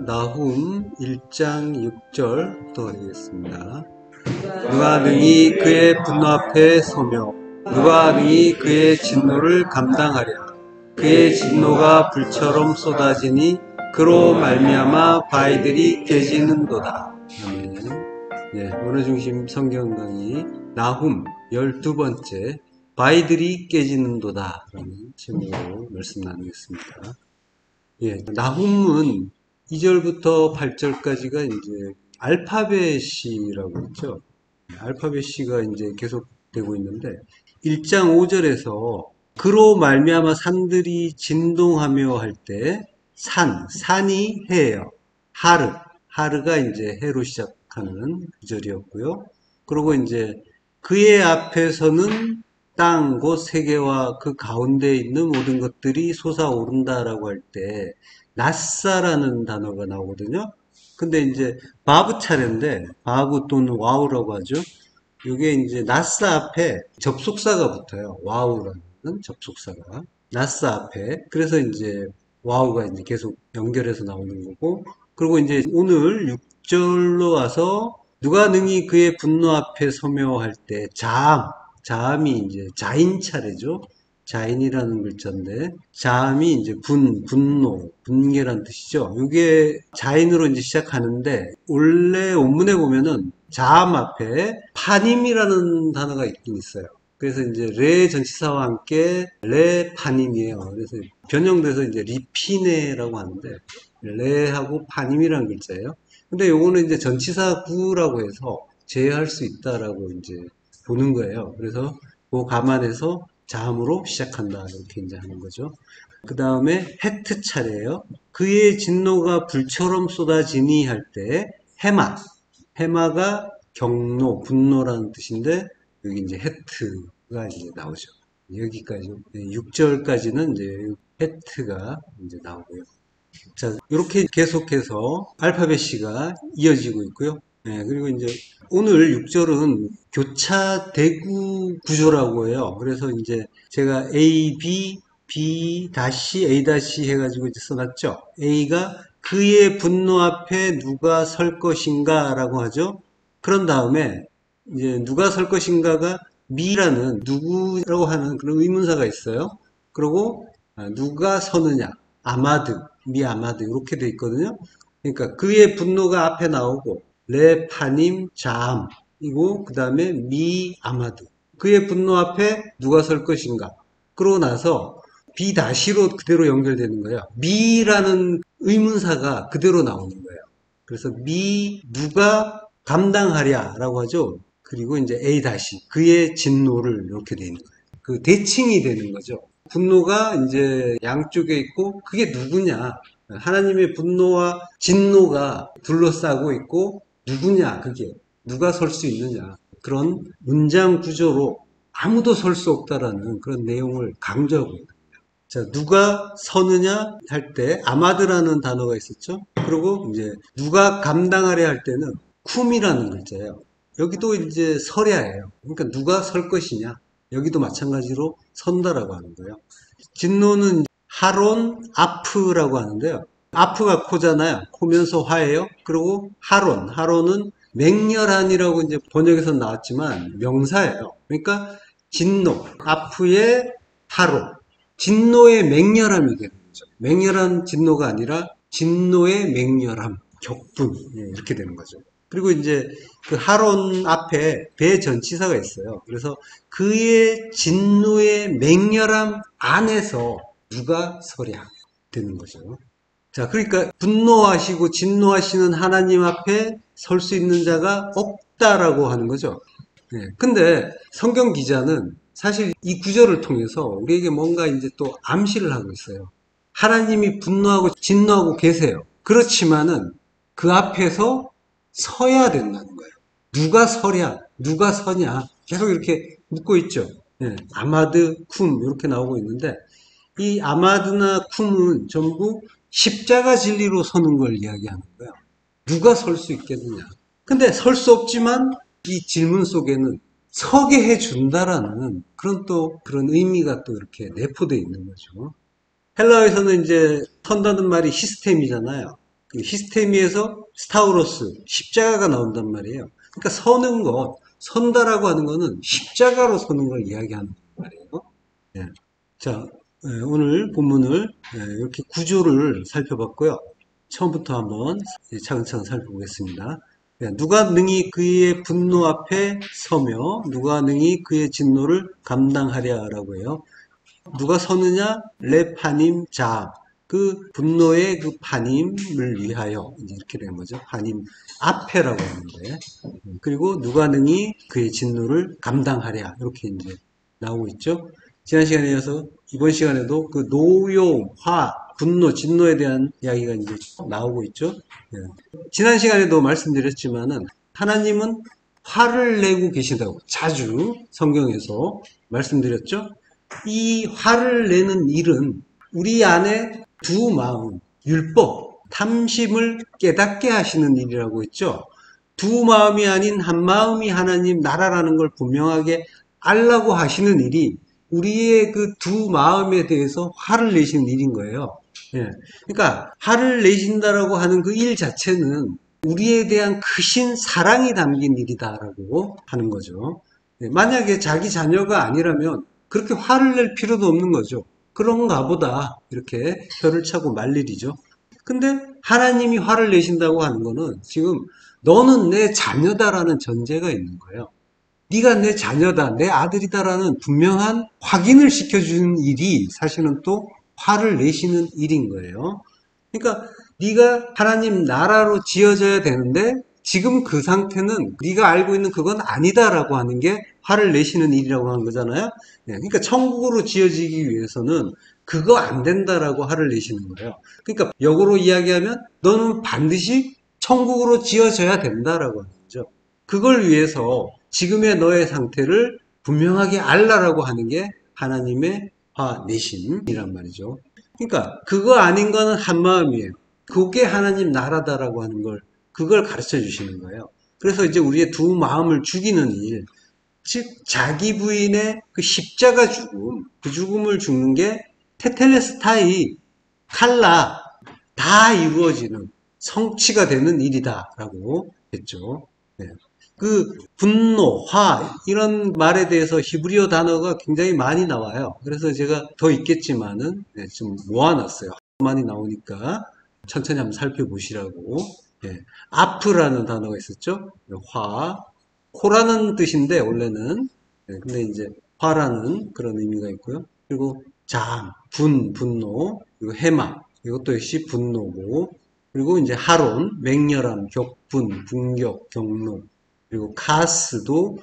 나훔 1장 6절부터 하겠습니다. 누가 능히 그의 분노 앞에 서며 누가 능히 그의 진노를 감당하랴. 그의 진노가 불처럼 쏟아지니 그로 말미암아 바위들이 깨지는도다. 아멘. 네, 오늘 중심 성경 강의 나훔 12번째 바위들이 깨지는도다 라는 제목으로 말씀 나누겠습니다. 예, 나훔은 2절부터 8절까지가 이제 알파벳이라고 했죠. 알파벳이가 이제 계속되고 있는데 1장 5절에서 그로 말미암아 산들이 진동하며 할 때 산이 해예요. 하르가 이제 해로 시작하는 구절이었고요. 그리고 이제 그의 앞에서는 땅, 곧 세계와 그 가운데에 있는 모든 것들이 솟아오른다라고 할 때 나사라는 단어가 나오거든요. 근데 이제 바브 차례인데 바브 또는 와우라고 하죠. 이게 이제 나사 앞에 접속사가 붙어요. 와우라는 접속사가 나사 앞에. 그래서 이제 와우가 이제 계속 연결해서 나오는 거고. 그리고 이제 오늘 6절로 와서 누가 능히 그의 분노 앞에 서며 할 때 자함이 이제 자인 차례죠. 자인이라는 글자인데 자함이 이제 분노, 분개란 뜻이죠. 이게 자인으로 이제 시작하는데 원래 원문에 보면은 자함 앞에 파님이라는 단어가 있긴 있어요. 그래서 이제 레 전치사와 함께 레 파님이에요. 그래서 변형돼서 이제 리피네라고 하는데 레하고 파님이라는 글자예요. 근데 요거는 이제 전치사 구라고 해서 제외할 수 있다라고 이제 보는 거예요. 그래서 그 감안해서 자음으로 시작한다 이렇게 이제 하는 거죠. 그 다음에 헤트 차례예요. 그의 진노가 불처럼 쏟아지니 할 때 해마가 경노, 분노라는 뜻인데 여기 이제 헤트가 이제 나오죠. 여기까지 6절까지는 이제 헤트가 이제 나오고요. 자, 이렇게 계속해서 알파벳이가 이어지고 있고요. 네, 그리고 이제 오늘 6절은 교차 대구 구조라고 해요. 그래서 이제 제가 A, B 다시 A 다시 해가지고 이제 써놨죠. A가 그의 분노 앞에 누가 설 것인가 라고 하죠. 그런 다음에 이제 누가 설 것인가가 미라는 누구라고 하는 그런 의문사가 있어요. 그리고 누가 서느냐 미 아마드 이렇게 돼 있거든요. 그러니까 그의 분노가 앞에 나오고 레파님 자암이고 그 다음에 미 아마드 그의 분노 앞에 누가 설 것인가. 그러고 나서 비 다시로 그대로 연결되는 거예요. 미라는 의문사가 그대로 나오는 거예요. 그래서 미 누가 감당하랴라고 하죠. 그리고 이제 A 다시 그의 진노를 이렇게 되는 거예요. 그 대칭이 되는 거죠. 분노가 이제 양쪽에 있고 그게 누구냐? 하나님의 분노와 진노가 둘러싸고 있고 누구냐? 그게 누가 설 수 있느냐? 그런 문장 구조로 아무도 설 수 없다라는 그런 내용을 강조하고 있는 거예요. 자, 누가 서느냐 할 때 아마드라는 단어가 있었죠. 그리고 이제 누가 감당하려 할 때는 쿰이라는 글자예요. 여기도 이제 설야예요. 그러니까 누가 설 것이냐. 여기도 마찬가지로 선다라고 하는 거예요. 진노는 하론, 아프라고 하는데요. 아프가 코잖아요. 코면서 화예요. 그리고 하론은 맹렬한이라고 이제 번역에서 나왔지만 명사예요. 그러니까 진노, 아프의 하론, 진노의 맹렬함이 되는 거죠. 맹렬한 진노가 아니라 진노의 맹렬함, 격분 이렇게 되는 거죠. 그리고 이제 그 하론 앞에 배 전치사가 있어요. 그래서 그의 진노의 맹렬함 안에서 누가 서랴 되는 거죠. 자, 그러니까 분노하시고 진노하시는 하나님 앞에 설 수 있는 자가 없다라고 하는 거죠. 네. 근데 성경 기자는 사실 이 구절을 통해서 우리에게 뭔가 이제 또 암시를 하고 있어요. 하나님이 분노하고 진노하고 계세요. 그렇지만은 그 앞에서 서야 된다는 거예요. 누가 서랴, 누가 서냐 계속 이렇게 묻고 있죠. 네. 아마드, 쿰 이렇게 나오고 있는데 이 아마드나 쿰은 전부 십자가 진리로 서는 걸 이야기하는 거예요. 누가 설 수 있겠느냐. 근데 설 수 없지만 이 질문 속에는 서게 해준다라는 그런 의미가 또 이렇게 내포되어 있는 거죠. 헬라어에서는 이제 선다는 말이 시스템이잖아요. 히스테미에서 스타우로스, 십자가가 나온단 말이에요. 그러니까 서는 것, 선다라고 하는 거는 십자가로 서는 걸 이야기하는 말이에요. 예. 자, 오늘 본문을 이렇게 구조를 살펴봤고요. 처음부터 한번 차근차근 살펴보겠습니다. 누가 능히 그의 분노 앞에 서며 누가 능히 그의 진노를 감당하랴라고 해요. 누가 서느냐? 레파님 자. 그 분노의 그 파님을 위하여 이렇게 된 거죠. 파님 앞에라고 하는데 그리고 누가 능히 그의 진노를 감당하랴 이렇게 이제 나오고 있죠. 지난 시간에 이어서 이번 시간에도 그 노용, 화, 분노, 진노에 대한 이야기가 이제 나오고 있죠. 예. 지난 시간에도 말씀드렸지만은 하나님은 화를 내고 계신다고 자주 성경에서 말씀드렸죠. 이 화를 내는 일은 우리 안에 두 마음, 율법, 탐심을 깨닫게 하시는 일이라고 했죠. 두 마음이 아닌 한 마음이 하나님 나라라는 걸 분명하게 알라고 하시는 일이 우리의 그 두 마음에 대해서 화를 내시는 일인 거예요. 예. 그러니까 화를 내신다라고 하는 그 일 자체는 우리에 대한 크신 사랑이 담긴 일이다라고 하는 거죠. 예. 만약에 자기 자녀가 아니라면 그렇게 화를 낼 필요도 없는 거죠. 그런가 보다 이렇게 혀를 차고 말 일이죠. 근데 하나님이 화를 내신다고 하는 거는 지금 너는 내 자녀다라는 전제가 있는 거예요. 네가 내 자녀다, 내 아들이다라는 분명한 확인을 시켜주는 일이 사실은 또 화를 내시는 일인 거예요. 그러니까 네가 하나님 나라로 지어져야 되는데 지금 그 상태는 네가 알고 있는 그건 아니다라고 하는 게 화를 내시는 일이라고 하는 거잖아요. 그러니까 천국으로 지어지기 위해서는 그거 안 된다라고 화를 내시는 거예요. 그러니까 역으로 이야기하면 너는 반드시 천국으로 지어져야 된다라고 하는 거죠. 그걸 위해서 지금의 너의 상태를 분명하게 알라라고 하는 게 하나님의 화내심이란 말이죠. 그러니까 그거 아닌 거는 한마음이에요. 그게 하나님 나라다라고 하는 걸 그걸 가르쳐 주시는 거예요. 그래서 이제 우리의 두 마음을 죽이는 일, 즉 자기 부인의 그 십자가 죽음, 그 죽음을 죽는 게 테텔레스타이, 칼라 다 이루어지는 성취가 되는 일이다라고 했죠. 네. 그 분노, 화 이런 말에 대해서 히브리어 단어가 굉장히 많이 나와요. 그래서 제가 더 있겠지만은 좀 모아놨어요. 많이 나오니까 천천히 한번 살펴보시라고. 예. 아프라는 단어가 있었죠. 화, 코라는 뜻인데 원래는 근데 이제 화라는 그런 의미가 있고요. 그리고 잠, 분노, 그리고 해마 이것도 역시 분노고 그리고 이제 하론, 맹렬함, 격분, 분격, 경로 그리고 카스도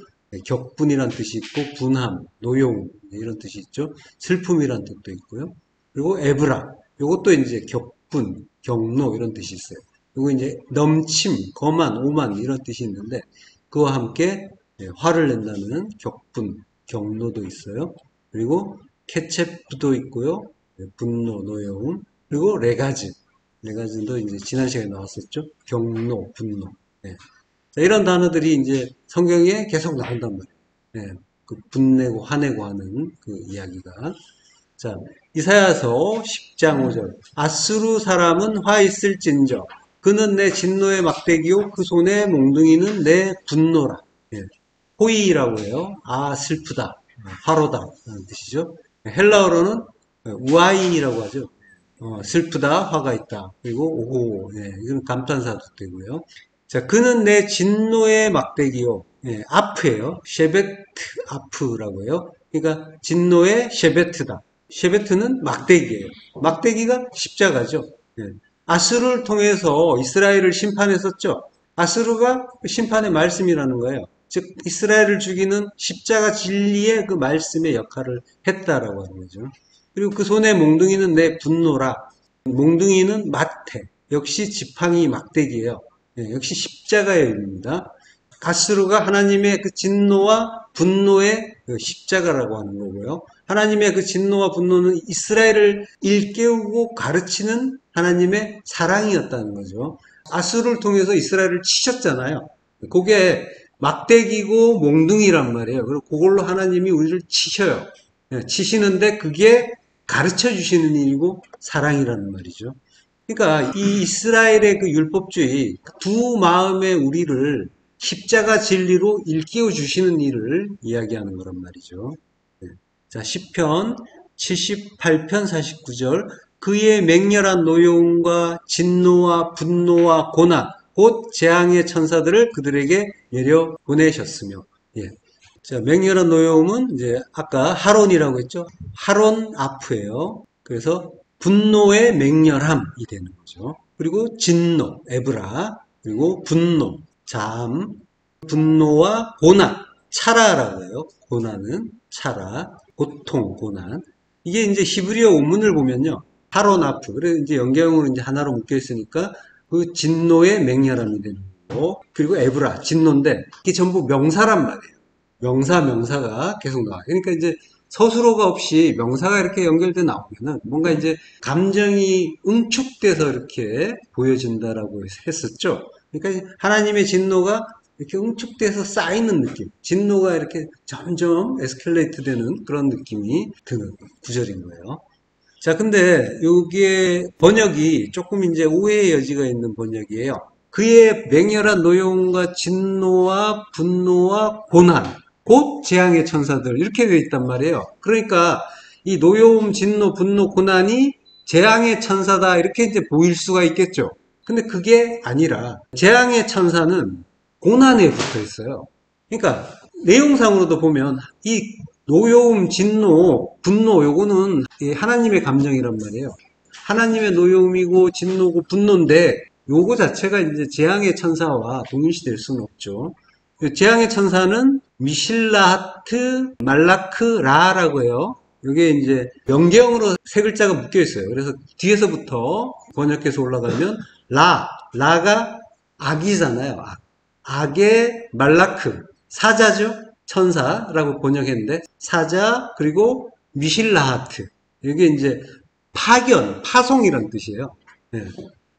격분이란 뜻이 있고 분함, 노용 이런 뜻이 있죠. 슬픔이란 뜻도 있고요. 그리고 에브라 이것도 이제 격분, 경로 이런 뜻이 있어요. 그리고 이제 넘침, 거만, 오만 이런 뜻이 있는데 그와 함께 화를 낸다는 격분, 경로도 있어요. 그리고 케체프도 있고요. 분노, 노용 그리고 레가즈도 이제 지난 시간에 나왔었죠. 경로, 분노. 네. 자, 이런 단어들이 이제 성경에 계속 나온단 말이에요. 네, 그 분내고 화내고 하는 그 이야기가. 자, 이사야서 10장 5절. 아수르 사람은 화 있을진저. 그는 내 진노의 막대기요. 그 손의 몽둥이는 내 분노라. 네, 호이라고 해요. 아, 슬프다. 화로다. 라는 뜻이죠. 헬라어로는 우아인이라고 하죠. 슬프다, 화가 있다. 그리고 오호, 이건 감탄사도 되고요. 자, 그는 내 진노의 막대기요. 아프예요. 셰베트 아프라고 해요. 그러니까 진노의 셰베트다. 셰베트는 막대기예요. 막대기가 십자가죠. 아수르를 통해서 이스라엘을 심판했었죠. 아수르가 심판의 말씀이라는 거예요. 즉 이스라엘을 죽이는 십자가 진리의 그 말씀의 역할을 했다라고 하는 거죠. 그리고 그 손에 몽둥이는 내 분노라. 몽둥이는 마태. 역시 지팡이 막대기예요. 역시 십자가의 의미입니다. 아수르가 하나님의 그 진노와 분노의 그 십자가라고 하는 거고요. 하나님의 그 진노와 분노는 이스라엘을 일깨우고 가르치는 하나님의 사랑이었다는 거죠. 아수르를 통해서 이스라엘을 치셨잖아요. 그게 막대기고 몽둥이란 말이에요. 그리고 그걸로 하나님이 우리를 치셔요. 치시는데 그게 가르쳐 주시는 일이고 사랑이라는 말이죠. 그러니까 이 이스라엘의 그 율법주의 두 마음의 우리를 십자가 진리로 일깨워 주시는 일을 이야기하는 거란 말이죠. 네. 자, 시편 78편 49절 그의 맹렬한 노여움과 진노와 분노와 고난 곧 재앙의 천사들을 그들에게 내려 보내셨으며 예. 자, 맹렬한 노여움은 이제 아까 하론이라고 했죠. 하론 아프예요. 그래서 분노의 맹렬함이 되는 거죠. 그리고 진노, 에브라, 그리고 분노, 잠, 분노와 고난, 차라라고 해요. 고난은 차라, 고통, 고난. 이게 이제 히브리어 원문을 보면요. 하론 아프. 그래서 이제 연결형으로 이제 하나로 묶여 있으니까 그 진노의 맹렬함이 되는 거고, 그리고 에브라, 진노인데 이게 전부 명사란 말이에요. 명사가 계속 나와요. 그러니까 이제 서술어가 없이 명사가 이렇게 연결돼 나오면은 뭔가 이제 감정이 응축돼서 이렇게 보여진다라고 했었죠. 그러니까 하나님의 진노가 이렇게 응축돼서 쌓이는 느낌. 진노가 이렇게 점점 에스컬레이트 되는 그런 느낌이 드는 구절인 거예요. 자, 근데 여기에 번역이 조금 이제 오해의 여지가 있는 번역이에요. 그의 맹렬한 노여움과 진노와 분노와 고난, 곧 재앙의 천사들 이렇게 되어 있단 말이에요. 그러니까 이 노여움, 진노, 분노, 고난이 재앙의 천사다 이렇게 이제 보일 수가 있겠죠. 근데 그게 아니라 재앙의 천사는 고난에 붙어 있어요. 그러니까 내용상으로도 보면 이 노여움, 진노, 분노 요거는 하나님의 감정이란 말이에요. 하나님의 노여움이고 진노고 분노인데 요거 자체가 이제 재앙의 천사와 동일시될 수는 없죠. 재앙의 천사는 미실라하트 말라크라라고 해요. 이게 이제 명계형으로 세 글자가 묶여 있어요. 그래서 뒤에서부터 번역해서 올라가면 라가 악이잖아요. 악의 말라크 사자죠. 천사라고 번역했는데 사자 그리고 미실라하트 이게 이제 파견 파송이란 뜻이에요. 네.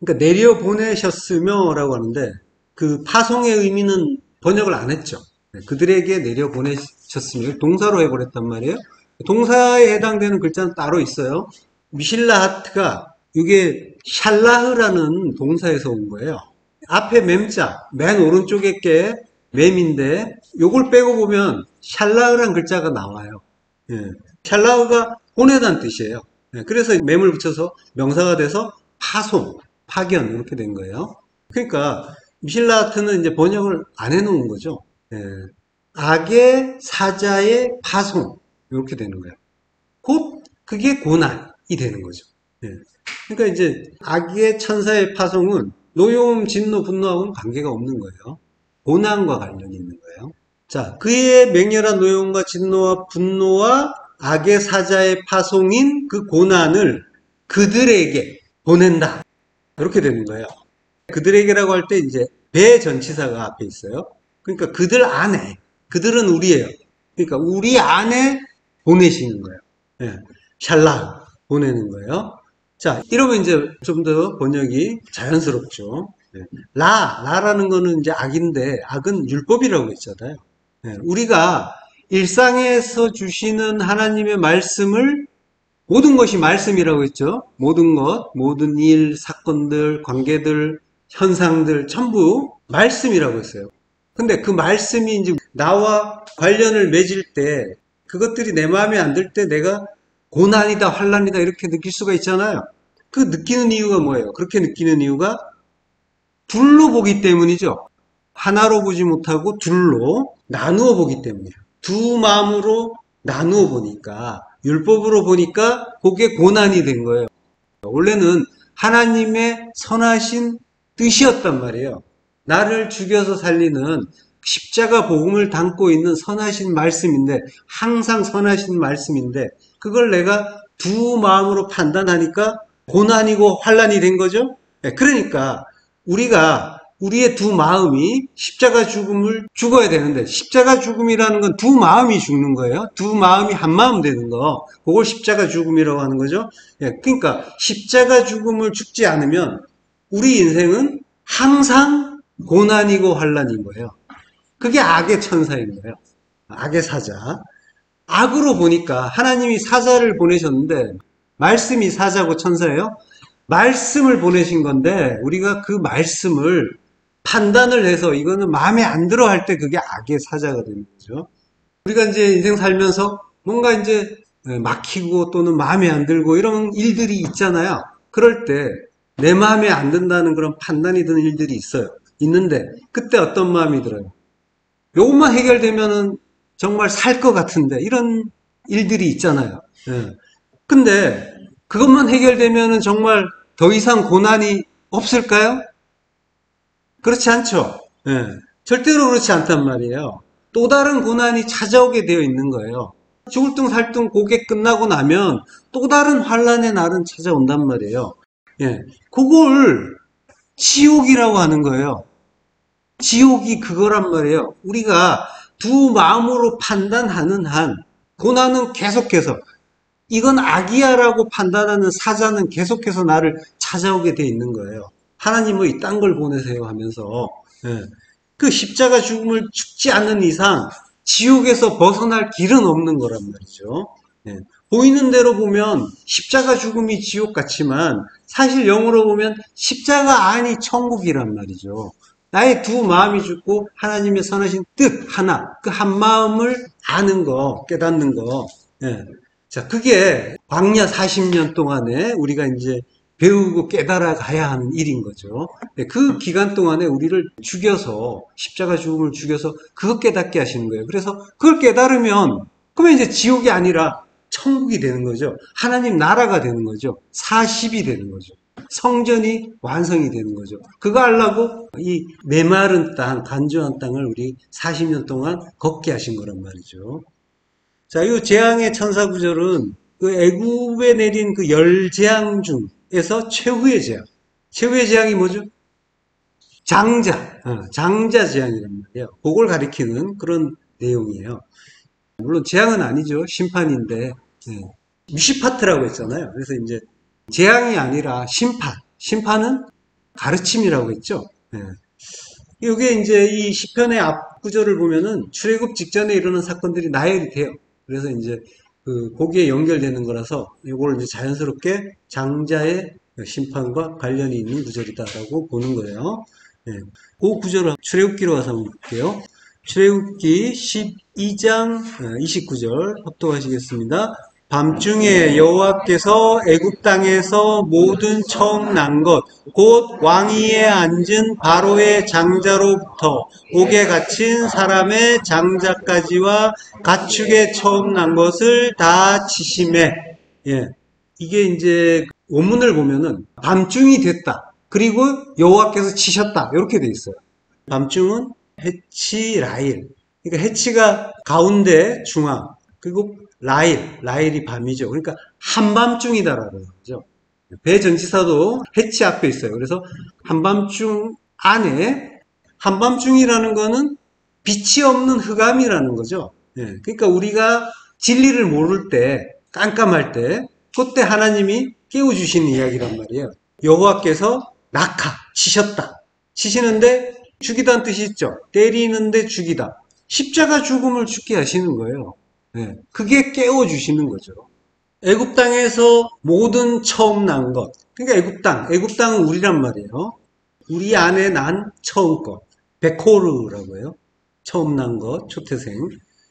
그러니까 내려 보내셨으며 라고 하는데 그 파송의 의미는 번역을 안 했죠. 네. 그들에게 내려 보내셨으며 동사로 해버렸단 말이에요. 동사에 해당되는 글자는 따로 있어요. 미실라하트가 이게 샬라흐라는 동사에서 온 거예요. 앞에 맴자 맨 오른쪽에 게 맴인데 요걸 빼고 보면 샬라흐란 글자가 나와요. 예. 샬라흐가 보내다는 뜻이에요. 예. 그래서 맴을 붙여서 명사가 돼서 파송, 파견 이렇게 된 거예요. 그러니까 미실라하트는 이제 번역을 안 해놓은 거죠. 예. 악의 사자의 파송 이렇게 되는 거예요. 곧 그게 고난이 되는 거죠. 예. 그러니까 이제 악의 천사의 파송은 노여움, 진노, 분노하고는 관계가 없는 거예요. 고난과 관련이 있는 거예요. 자, 그의 맹렬한 노여움과 진노와 분노와 악의 사자의 파송인 그 고난을 그들에게 보낸다. 이렇게 되는 거예요. 그들에게라고 할 때 이제 배전치사가 앞에 있어요. 그러니까 그들 안에, 그들은 우리예요. 그러니까 우리 안에 보내시는 거예요. 예. 샬라 보내는 거예요. 자, 이러면 이제 좀 더 번역이 자연스럽죠. 네. 라라는 거는 이제 악인데, 악은 율법이라고 했잖아요. 네. 우리가 일상에서 주시는 하나님의 말씀을 모든 것이 말씀이라고 했죠. 모든 것, 모든 일, 사건들, 관계들, 현상들 전부 말씀이라고 했어요. 근데 그 말씀이 이제 나와 관련을 맺을 때 그것들이 내 마음에 안 들 때 내가 고난이다, 환난이다 이렇게 느낄 수가 있잖아요. 그 느끼는 이유가 뭐예요? 그렇게 느끼는 이유가 둘로 보기 때문이죠. 하나로 보지 못하고 둘로 나누어 보기 때문이에요. 두 마음으로 나누어 보니까 율법으로 보니까 그게 고난이 된 거예요. 원래는 하나님의 선하신 뜻이었단 말이에요. 나를 죽여서 살리는 십자가 복음을 담고 있는 선하신 말씀인데 항상 선하신 말씀인데 그걸 내가 두 마음으로 판단하니까 고난이고 환난이 된 거죠. 그러니까 우리가 우리의 두 마음이 십자가 죽음을 죽어야 되는데 십자가 죽음이라는 건 두 마음이 죽는 거예요. 두 마음이 한 마음 되는 거. 그걸 십자가 죽음이라고 하는 거죠. 그러니까 십자가 죽음을 죽지 않으면 우리 인생은 항상 고난이고 환난인 거예요. 그게 악의 천사인 거예요. 악의 사자. 악으로 보니까 하나님이 사자를 보내셨는데 말씀이 사자고 천사예요. 말씀을 보내신 건데 우리가 그 말씀을 판단을 해서 이거는 마음에 안 들어 할 때 그게 악의 사자가 되는 거죠. 우리가 이제 인생 살면서 뭔가 이제 막히고 또는 마음에 안 들고 이런 일들이 있잖아요. 그럴 때 내 마음에 안 든다는 그런 판단이 드는 일들이 있어요. 있는데 그때 어떤 마음이 들어요? 요것만 해결되면은 정말 살 것 같은데 이런 일들이 있잖아요. 예. 근데 그것만 해결되면은 정말 더 이상 고난이 없을까요? 그렇지 않죠. 예. 절대로 그렇지 않단 말이에요. 또 다른 고난이 찾아오게 되어 있는 거예요. 죽을 둥 살 둥 고개 끝나고 나면 또 다른 환란의 날은 찾아온단 말이에요. 예. 그걸 지옥이라고 하는 거예요. 지옥이 그거란 말이에요. 우리가 두 마음으로 판단하는 한 고난은 계속해서 이건 악이야라고 판단하는 사자는 계속해서 나를 찾아오게 돼 있는 거예요. 하나님 뭐 이딴 걸 보내세요 하면서 예. 그 십자가 죽음을 죽지 않는 이상 지옥에서 벗어날 길은 없는 거란 말이죠. 예. 보이는 대로 보면 십자가 죽음이 지옥 같지만 사실 영어로 보면 십자가 안이 천국이란 말이죠. 나의 두 마음이 죽고 하나님의 선하신 뜻 하나, 그 한 마음을 아는 거, 깨닫는 거. 예. 자, 그게 광야 40년 동안에 우리가 이제 배우고 깨달아 가야 하는 일인 거죠. 그 기간 동안에 우리를 죽여서, 십자가 죽음을 죽여서 그것 깨닫게 하시는 거예요. 그래서 그걸 깨달으면, 그러면 이제 지옥이 아니라 천국이 되는 거죠. 하나님 나라가 되는 거죠. 사십이 되는 거죠. 성전이 완성이 되는 거죠. 그거 하려고 이 메마른 땅, 간조한 땅을 우리 40년 동안 걷게 하신 거란 말이죠. 자, 이 재앙의 천사 구절은 그 애굽에 내린 그 열 재앙 중에서 최후의 재앙. 최후의 재앙이 뭐죠? 장자, 장자 재앙이란 말이에요. 그걸 가리키는 그런 내용이에요. 물론 재앙은 아니죠. 심판인데 미시파트라고 했잖아요. 그래서 이제 재앙이 아니라 심판. 심판은 가르침이라고 했죠. 이게 이제 이 시편의 앞 구절을 보면은 출애굽 직전에 이르는 사건들이 나열이 돼요. 그래서 이제 그 거기에 연결되는 거라서 이걸 이제 자연스럽게 장자의 심판과 관련이 있는 구절이다라고 보는 거예요. 그 구절을 출애굽기로 와서 한번 볼게요. 출애굽기 12장 29절 합독하시겠습니다. 밤중에 여호와께서 애굽 땅에서 모든 처음 난 것 곧 왕위에 앉은 바로의 장자로부터 옥에 갇힌 사람의 장자까지와 가축에 처음 난 것을 다 치심해. 예. 이게 이제 원문을 보면은 밤중이 됐다. 그리고 여호와께서 치셨다. 이렇게 돼 있어요. 밤중은 해치 라일. 그러니까 해치가 가운데 중앙. 그리고 라일이 밤이죠. 그러니까 한밤중이다라는 거죠. 배전치사도 해치 앞에 있어요. 그래서 한밤중 안에 한밤중이라는 거는 빛이 없는 흑암이라는 거죠. 그러니까 우리가 진리를 모를 때 깜깜할 때 그때 하나님이 깨워주시는 이야기란 말이에요. 여호와께서 치셨다. 치시는데 죽이다는 뜻이 있죠. 때리는데 죽이다. 십자가 죽음을 죽게 하시는 거예요. 그게 깨워주시는 거죠. 애굽 땅에서 모든 처음 난 것. 그러니까 애굽 땅은 우리란 말이에요. 우리 안에 난 처음 것. 베코르라고 해요. 처음 난 것, 초태생.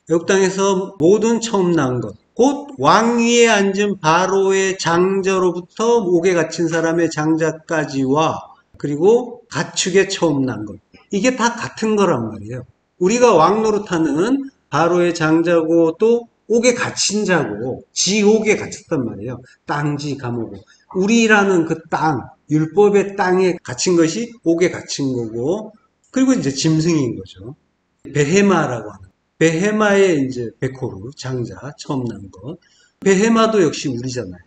애굽 땅에서 모든 처음 난 것. 곧 왕위에 앉은 바로의 장자로부터 옥에 갇힌 사람의 장자까지와 그리고 가축에 처음 난 것. 이게 다 같은 거란 말이에요. 우리가 왕 노릇하는 바로의 장자고 또 옥에 갇힌 자고 지옥에 갇혔단 말이에요. 땅지 감옥고 우리라는 그 땅, 율법의 땅에 갇힌 것이 옥에 갇힌 거고 그리고 이제 짐승인 거죠. 베헤마라고 하는 베헤마의 이제 베코르 장자 처음 난 것. 베헤마도 역시 우리잖아요.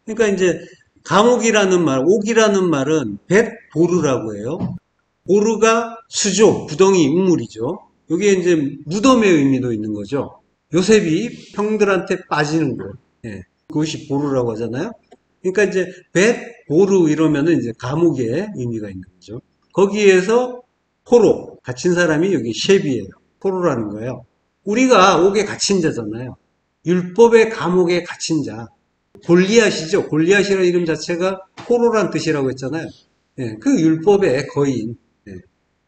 그러니까 이제 감옥이라는 말, 옥이라는 말은 벳보르라고 해요. 보르가 수조, 구덩이, 우물이죠. 여기에 이제 무덤의 의미도 있는 거죠. 요셉이 형들한테 빠지는 곳. 그것이 보르라고 하잖아요. 그러니까 이제 벳보르 이러면은 이제 감옥의 의미가 있는 거죠. 거기에서 포로, 갇힌 사람이 여기 셰비예요. 포로라는 거예요. 우리가 옥에 갇힌 자잖아요. 율법의 감옥에 갇힌 자. 골리앗이죠. 골리앗이라는 이름 자체가 포로란 뜻이라고 했잖아요. 예, 그 율법의 거인, 예,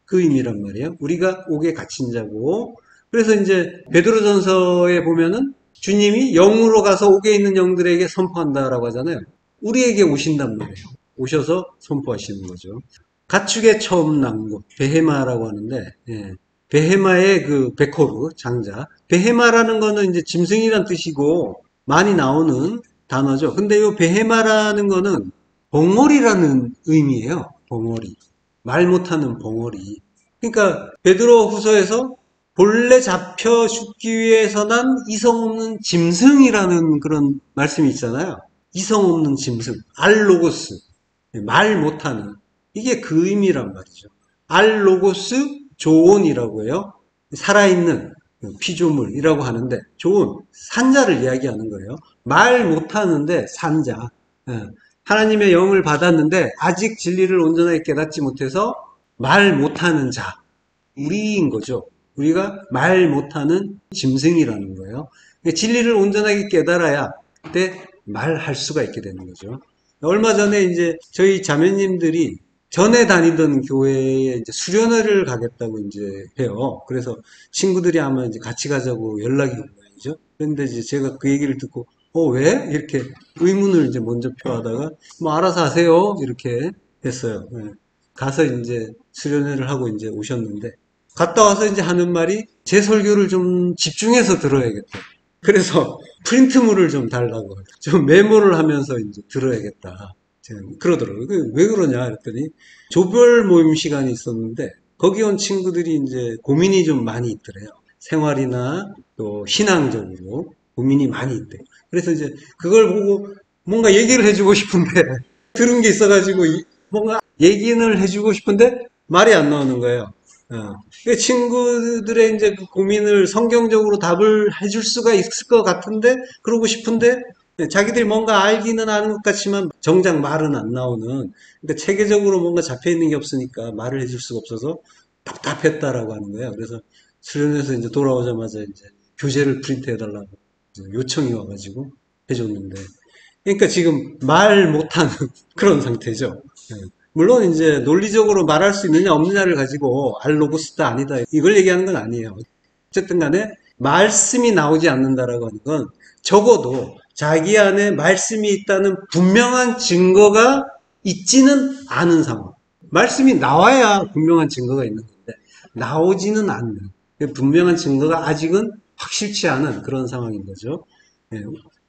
그 의미란 말이에요. 우리가 옥에 갇힌 자고, 그래서 이제 베드로전서에 보면은 주님이 영으로 가서 옥에 있는 영들에게 선포한다라고 하잖아요. 우리에게 오신단 말이에요. 오셔서 선포하시는 거죠. 가축의 처음 난 곳, 베헤마라고 하는데, 예, 베헤마의 그 베코르, 장자. 베헤마라는 거는 이제 짐승이란 뜻이고, 많이 나오는 단어죠. 근데 이 베헤마라는 거는 벙어리라는 의미예요. 벙어리. 말 못하는 벙어리. 그러니까 베드로 후서에서 본래 잡혀 죽기 위해서 난 이성 없는 짐승이라는 그런 말씀이 있잖아요. 이성 없는 짐승. 알로고스. 말 못하는. 이게 그 의미란 말이죠. 알로고스 조온이라고 해요. 살아있는 피조물이라고 하는데 조온, 산자를 이야기하는 거예요. 말 못하는데 산자. 하나님의 영을 받았는데 아직 진리를 온전하게 깨닫지 못해서 말 못하는 자. 우리인 거죠. 우리가 말 못하는 짐승이라는 거예요. 진리를 온전하게 깨달아야 그때 말할 수가 있게 되는 거죠. 얼마 전에 이제 저희 자매님들이 전에 다니던 교회에 이제 수련회를 가겠다고 이제 해요. 그래서 친구들이 아마 이제 같이 가자고 연락이 온 거죠. 그런데 이제 제가 그 얘기를 듣고, 왜? 이렇게 의문을 이제 먼저 표하다가, 뭐 알아서 하세요. 이렇게 했어요. 가서 이제 수련회를 하고 이제 오셨는데, 갔다 와서 이제 하는 말이 제 설교를 좀 집중해서 들어야겠다. 그래서 프린트물을 좀 달라고. 좀 메모를 하면서 이제 들어야겠다. 그러더라고요. 왜 그러냐 했더니 조별 모임 시간이 있었는데 거기 온 친구들이 이제 고민이 좀 많이 있더래요. 생활이나 또 신앙적으로 고민이 많이 있대요. 그래서 이제 그걸 보고 뭔가 얘기를 해주고 싶은데 들은 게 있어가지고 뭔가 얘기를 해주고 싶은데 말이 안 나오는 거예요. 친구들의 이제 그 고민을 성경적으로 답을 해줄 수가 있을 것 같은데, 그러고 싶은데, 자기들이 뭔가 알기는 아는 것 같지만 정작 말은 안 나오는, 그러니까 체계적으로 뭔가 잡혀 있는 게 없으니까 말을 해줄 수가 없어서 답답했다라고 하는 거예요. 그래서 수련해서 이제 돌아오자마자 이제 교재를 프린트 해달라고 요청이 와가지고 해줬는데, 그러니까 지금 말 못하는 그런 상태죠. 물론 이제 논리적으로 말할 수 있느냐 없느냐를 가지고 알로고스다 아니다 이걸 얘기하는 건 아니에요. 어쨌든 간에 말씀이 나오지 않는다라고 하는 건 적어도 자기 안에 말씀이 있다는 분명한 증거가 있지는 않은 상황. 말씀이 나와야 분명한 증거가 있는 건데 나오지는 않는 분명한 증거가 아직은 확실치 않은 그런 상황인 거죠.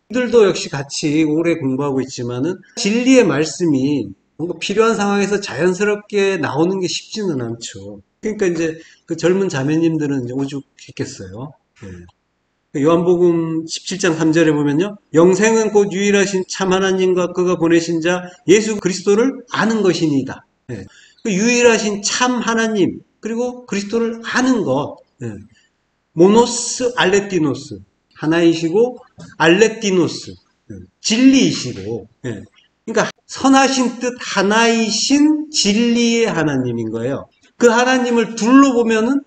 우리들도 역시 같이 오래 공부하고 있지만은 진리의 말씀이 뭔가 필요한 상황에서 자연스럽게 나오는 게 쉽지는 않죠. 그러니까 이제 그 젊은 자매님들은 이제 오죽했겠어요. 요한복음 17장 3절에 보면요. 영생은 곧 유일하신 참 하나님과 그가 보내신 자 예수 그리스도를 아는 것이니이다. 그 유일하신 참 하나님 그리고 그리스도를 아는 것. 모노스 알레티노스 하나이시고 알레티노스 진리이시고 그러니까 선하신 뜻 하나이신 진리의 하나님인 거예요. 그 하나님을 둘러보면은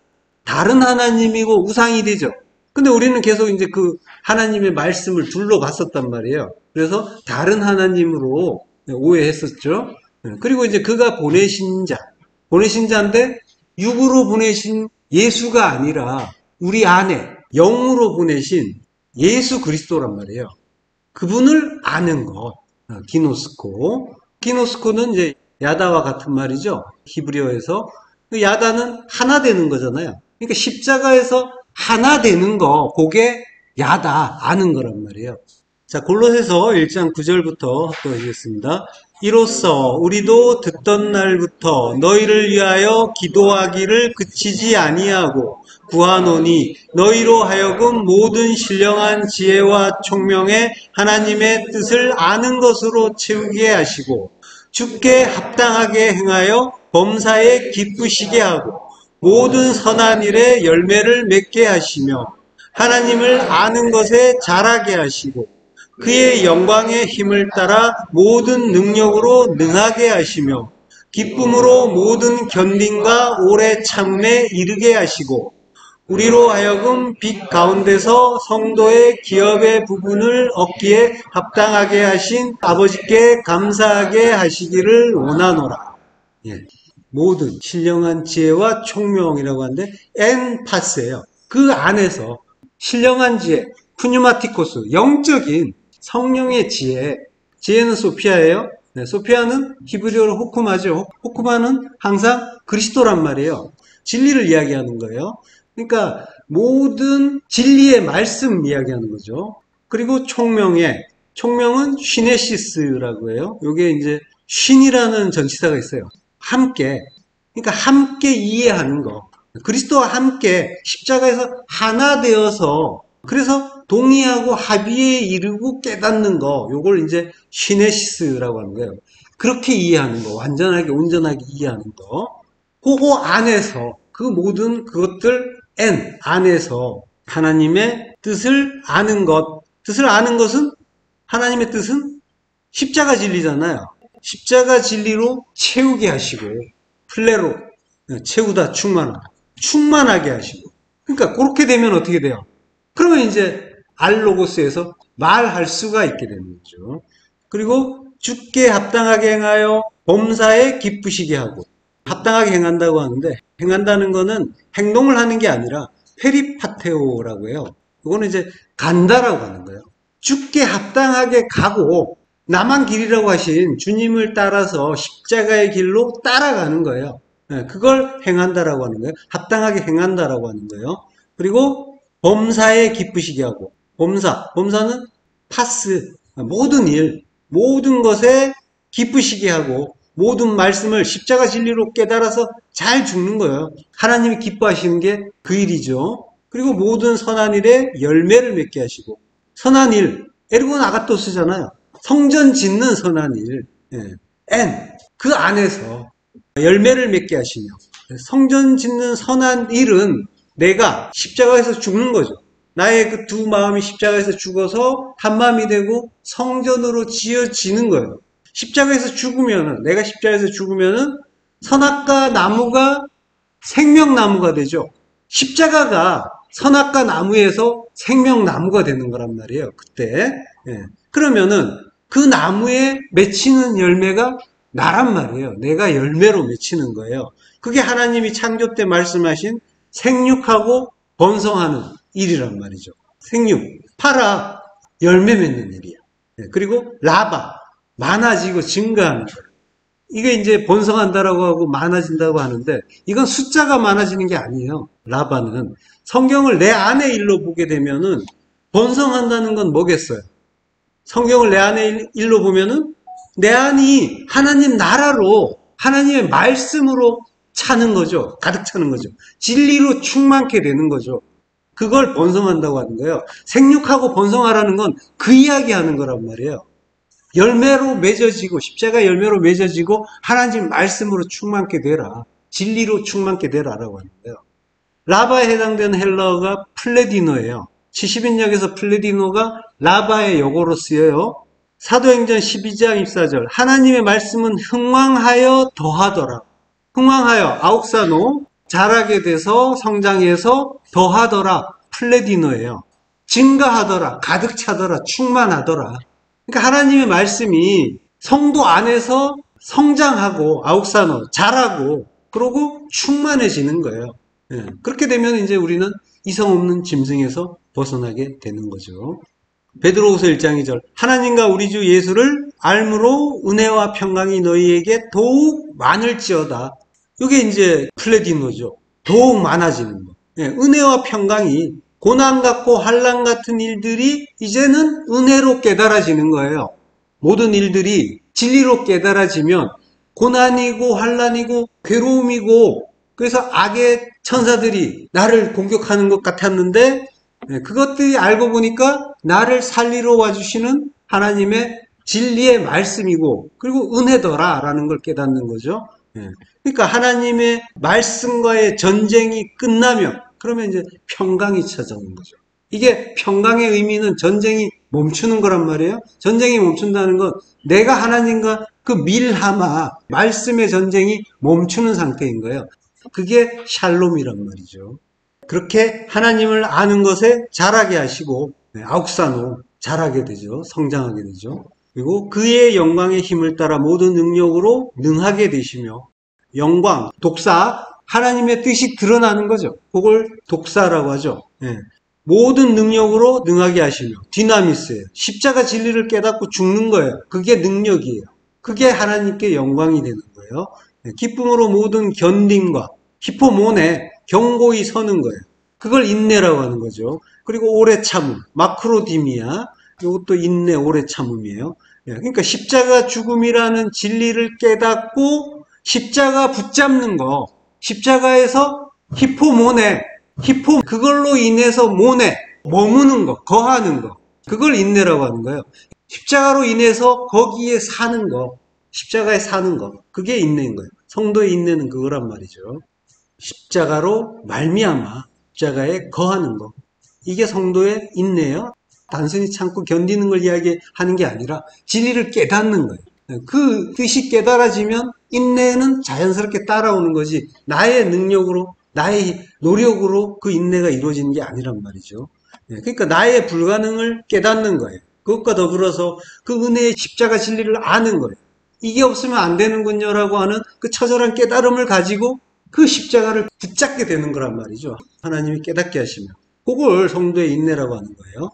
다른 하나님이고 우상이 되죠. 근데 우리는 계속 이제 그 하나님의 말씀을 둘러봤었단 말이에요. 그래서 다른 하나님으로 오해했었죠. 그리고 이제 그가 보내신 자인데 육으로 보내신 예수가 아니라 우리 안에 영으로 보내신 예수 그리스도란 말이에요. 그분을 아는 것. 기노스코. 기노스코는 이제 야다와 같은 말이죠. 히브리어에서. 야다는 하나 되는 거잖아요. 그러니까 십자가에서 하나 되는 거, 그게 야다, 아는 거란 말이에요. 자, 골로새서 1장 9절부터 합독하겠습니다. 이로써 우리도 듣던 날부터 너희를 위하여 기도하기를 그치지 아니하고 구하노니 너희로 하여금 모든 신령한 지혜와 총명에 하나님의 뜻을 아는 것으로 채우게 하시고 주께 합당하게 행하여 범사에 기쁘시게 하고 모든 선한 일에 열매를 맺게 하시며 하나님을 아는 것에 자라게 하시고 그의 영광의 힘을 따라 모든 능력으로 능하게 하시며 기쁨으로 모든 견딘과 오래 참음에 이르게 하시고 우리로 하여금 빛 가운데서 성도의 기업의 부분을 얻기에 합당하게 하신 아버지께 감사하게 하시기를 원하노라. 예. 모든 신령한 지혜와 총명이라고 하는데 엔파스예요. 그 안에서 신령한 지혜, 푸뉴마티코스, 영적인 성령의 지혜, 지혜는 소피아예요. 네, 소피아는 히브리어로 호쿠마죠. 호쿠마는 항상 그리스도란 말이에요. 진리를 이야기하는 거예요. 그러니까 모든 진리의 말씀 이야기하는 거죠. 그리고 총명은 시네시스라고 해요. 이게 이제 신이라는 전치사가 있어요. 함께. 그러니까 함께 이해하는 거. 그리스도와 함께 십자가에서 하나 되어서 그래서 동의하고 합의에 이르고 깨닫는 거. 요걸 이제 시네시스라고 하는 거예요. 그렇게 이해하는 거. 완전하게 온전하게 이해하는 거. 그거 안에서 그 모든 그것들 안에서 하나님의 뜻을 아는 것. 뜻을 아는 것은 하나님의 뜻은 십자가 진리잖아요. 십자가 진리로 채우게 하시고 플레로 채우다 충만하게 하시고 그러니까 그렇게 되면 어떻게 돼요? 그러면 이제 알로고스에서 말할 수가 있게 되는 거죠. 그리고 주께 합당하게 행하여 범사에 기쁘시게 하고 합당하게 행한다고 하는데 행한다는 거는 행동을 하는 게 아니라 페리파테오라고 해요. 이거는 이제 간다라고 하는 거예요. 주께 합당하게 가고 나만 길이라고 하신 주님을 따라서 십자가의 길로 따라가는 거예요. 그걸 행한다라고 하는 거예요. 합당하게 행한다라고 하는 거예요. 그리고 범사에 기쁘시게 하고 범사는 파스 모든 일 모든 것에 기쁘시게 하고 모든 말씀을 십자가 진리로 깨달아서 잘 죽는 거예요. 하나님이 기뻐하시는 게 그 일이죠. 그리고 모든 선한 일에 열매를 맺게 하시고 선한 일 에르곤 아가토스잖아요. 성전 짓는 선한 일 그 안에서 열매를 맺게 하시며 성전 짓는 선한 일은 내가 십자가에서 죽는 거죠. 나의 그 두 마음이 십자가에서 죽어서 한 마음이 되고 성전으로 지어지는 거예요. 십자가에서 죽으면은 내가 십자가에서 죽으면은 선악과 나무가 생명나무가 되죠. 십자가가 선악과 나무에서 생명나무가 되는 거란 말이에요. 그때 그러면은 그 나무에 맺히는 열매가 나란 말이에요. 내가 열매로 맺히는 거예요. 그게 하나님이 창조 때 말씀하신 생육하고 번성하는 일이란 말이죠. 생육, 파라, 열매 맺는 일이야. 그리고 라바, 많아지고 증가하는 거예요. 이게 이제 번성한다라고 하고 많아진다고 하는데 이건 숫자가 많아지는 게 아니에요. 라바는 성경을 내 안의 일로 보게 되면은 번성한다는 건 뭐겠어요? 성경을 내 안의 일로 보면은 내 안이 하나님 나라로 하나님의 말씀으로 차는 거죠. 가득 차는 거죠. 진리로 충만케 되는 거죠. 그걸 번성한다고 하는 거예요. 생육하고 번성하라는 건 그 이야기 하는 거란 말이에요. 열매로 맺어지고 십자가 열매로 맺어지고 하나님 말씀으로 충만케 되라. 진리로 충만케 되라라고 하는 거예요. 라바에 해당되는 헬라어가 플레디노예요. 70인역에서 플레디노가 라바의 용어로 쓰여요. 사도행전 12장 24절 하나님의 말씀은 흥왕하여 더하더라. 흥왕하여 아옥사노 자라게 돼서 성장해서 더하더라. 플레디노예요. 증가하더라. 가득 차더라. 충만하더라. 그러니까 하나님의 말씀이 성도 안에서 성장하고 아옥사노 자라고 그러고 충만해지는 거예요. 그렇게 되면 이제 우리는 이성 없는 짐승에서 벗어나게 되는 거죠. 베드로후서 1장 2절 하나님과 우리 주 예수를 알므로 은혜와 평강이 너희에게 더욱 많을지어다. 이게 이제 플레디노죠. 더욱 많아지는 거. 은혜와 평강이 고난 같고 환난 같은 일들이 이제는 은혜로 깨달아지는 거예요. 모든 일들이 진리로 깨달아지면 고난이고 환난이고 괴로움이고 그래서 악의 천사들이 나를 공격하는 것 같았는데 그것들이 알고 보니까 나를 살리러 와주시는 하나님의 진리의 말씀이고 그리고 은혜더라라는 걸 깨닫는 거죠. 그러니까 하나님의 말씀과의 전쟁이 끝나면 그러면 이제 평강이 찾아오는 거죠. 이게 평강의 의미는 전쟁이 멈추는 거란 말이에요. 전쟁이 멈춘다는 건 내가 하나님과 그 밀하마 말씀의 전쟁이 멈추는 상태인 거예요. 그게 샬롬이란 말이죠. 그렇게 하나님을 아는 것에 자라게 하시고 아욱사노 자라게 되죠. 성장하게 되죠. 그리고 그의 영광의 힘을 따라 모든 능력으로 능하게 되시며 영광, 독사, 하나님의 뜻이 드러나는 거죠. 그걸 독사라고 하죠. 예. 모든 능력으로 능하게 하시며 디나미스예요. 십자가 진리를 깨닫고 죽는 거예요. 그게 능력이에요. 그게 하나님께 영광이 되는 거예요. 예. 기쁨으로 모든 견딤과 히포모네 경고히 서는 거예요. 그걸 인내라고 하는 거죠. 그리고 오래 참음, 마크로디미아, 이것도 인내, 오래 참음이에요. 예. 그러니까 십자가 죽음이라는 진리를 깨닫고 십자가 붙잡는 거, 십자가에서 히포모네, 히포 그걸로 인해서 모네, 머무는 거, 거하는 거, 그걸 인내라고 하는 거예요. 십자가로 인해서 거기에 사는 거, 십자가에 사는 거, 그게 인내인 거예요. 성도의 인내는 그거란 말이죠. 십자가로 말미암아 십자가에 거하는 거, 이게 성도의 인내예요. 단순히 참고 견디는 걸 이야기하는 게 아니라 진리를 깨닫는 거예요. 그 뜻이 깨달아지면 인내는 자연스럽게 따라오는 거지 나의 능력으로 나의 노력으로 그 인내가 이루어지는 게 아니란 말이죠. 그러니까 나의 불가능을 깨닫는 거예요. 그것과 더불어서 그 은혜의 십자가 진리를 아는 거예요. 이게 없으면 안 되는군요 라고 하는 그 처절한 깨달음을 가지고 그 십자가를 붙잡게 되는 거란 말이죠. 하나님이 깨닫게 하시면 그걸 성도의 인내라고 하는 거예요.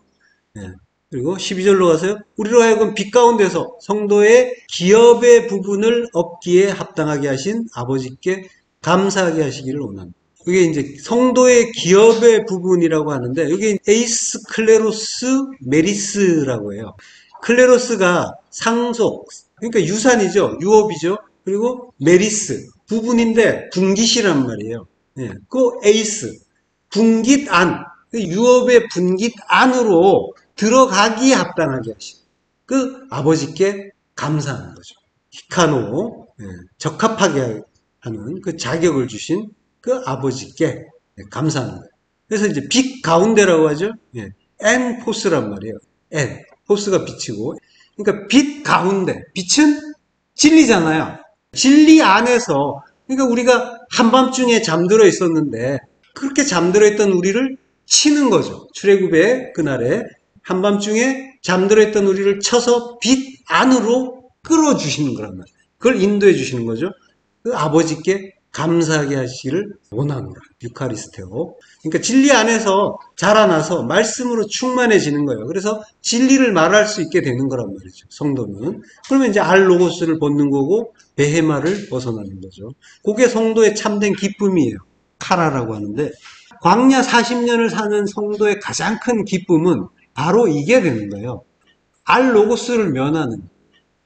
그리고 12절로 가서요. 우리로 하여금 빛 가운데서 성도의 기업의 부분을 얻기에 합당하게 하신 아버지께 감사하게 하시기를 원합니다. 이게 이제 성도의 기업의 부분이라고 하는데 여기 에이스 클레로스 메리스라고 해요. 클레로스가 상속, 그러니까 유산이죠. 유업이죠. 그리고 메리스, 부분인데 분깃이란 말이에요. 그 에이스, 분깃 안, 유업의 분깃 안으로 들어가기에 합당하게 하신 그 아버지께 감사하는 거죠. 히카노, 적합하게 하는 그 자격을 주신 그 아버지께 감사하는 거예요. 그래서 이제 빛 가운데라고 하죠. 엔 포스란 말이에요. 엔 포스가 빛이고, 그러니까 빛 가운데, 빛은 진리잖아요. 진리 안에서, 그러니까 우리가 한밤중에 잠들어 있었는데 그렇게 잠들어 있던 우리를 치는 거죠. 출애굽의 그날에 한밤중에 잠들어 있던 우리를 쳐서 빛 안으로 끌어주시는 거란 말이에요. 그걸 인도해 주시는 거죠. 그 아버지께 감사하게 하시기를 원하노라. 유카리스테오. 그러니까 진리 안에서 자라나서 말씀으로 충만해지는 거예요. 그래서 진리를 말할 수 있게 되는 거란 말이죠. 성도는. 그러면 이제 알로고스를 벗는 거고 베헤마를 벗어나는 거죠. 그게 성도의 참된 기쁨이에요. 카라라고 하는데 광야 40년을 사는 성도의 가장 큰 기쁨은 바로 이게 되는 거예요. 알로고스를 면하는,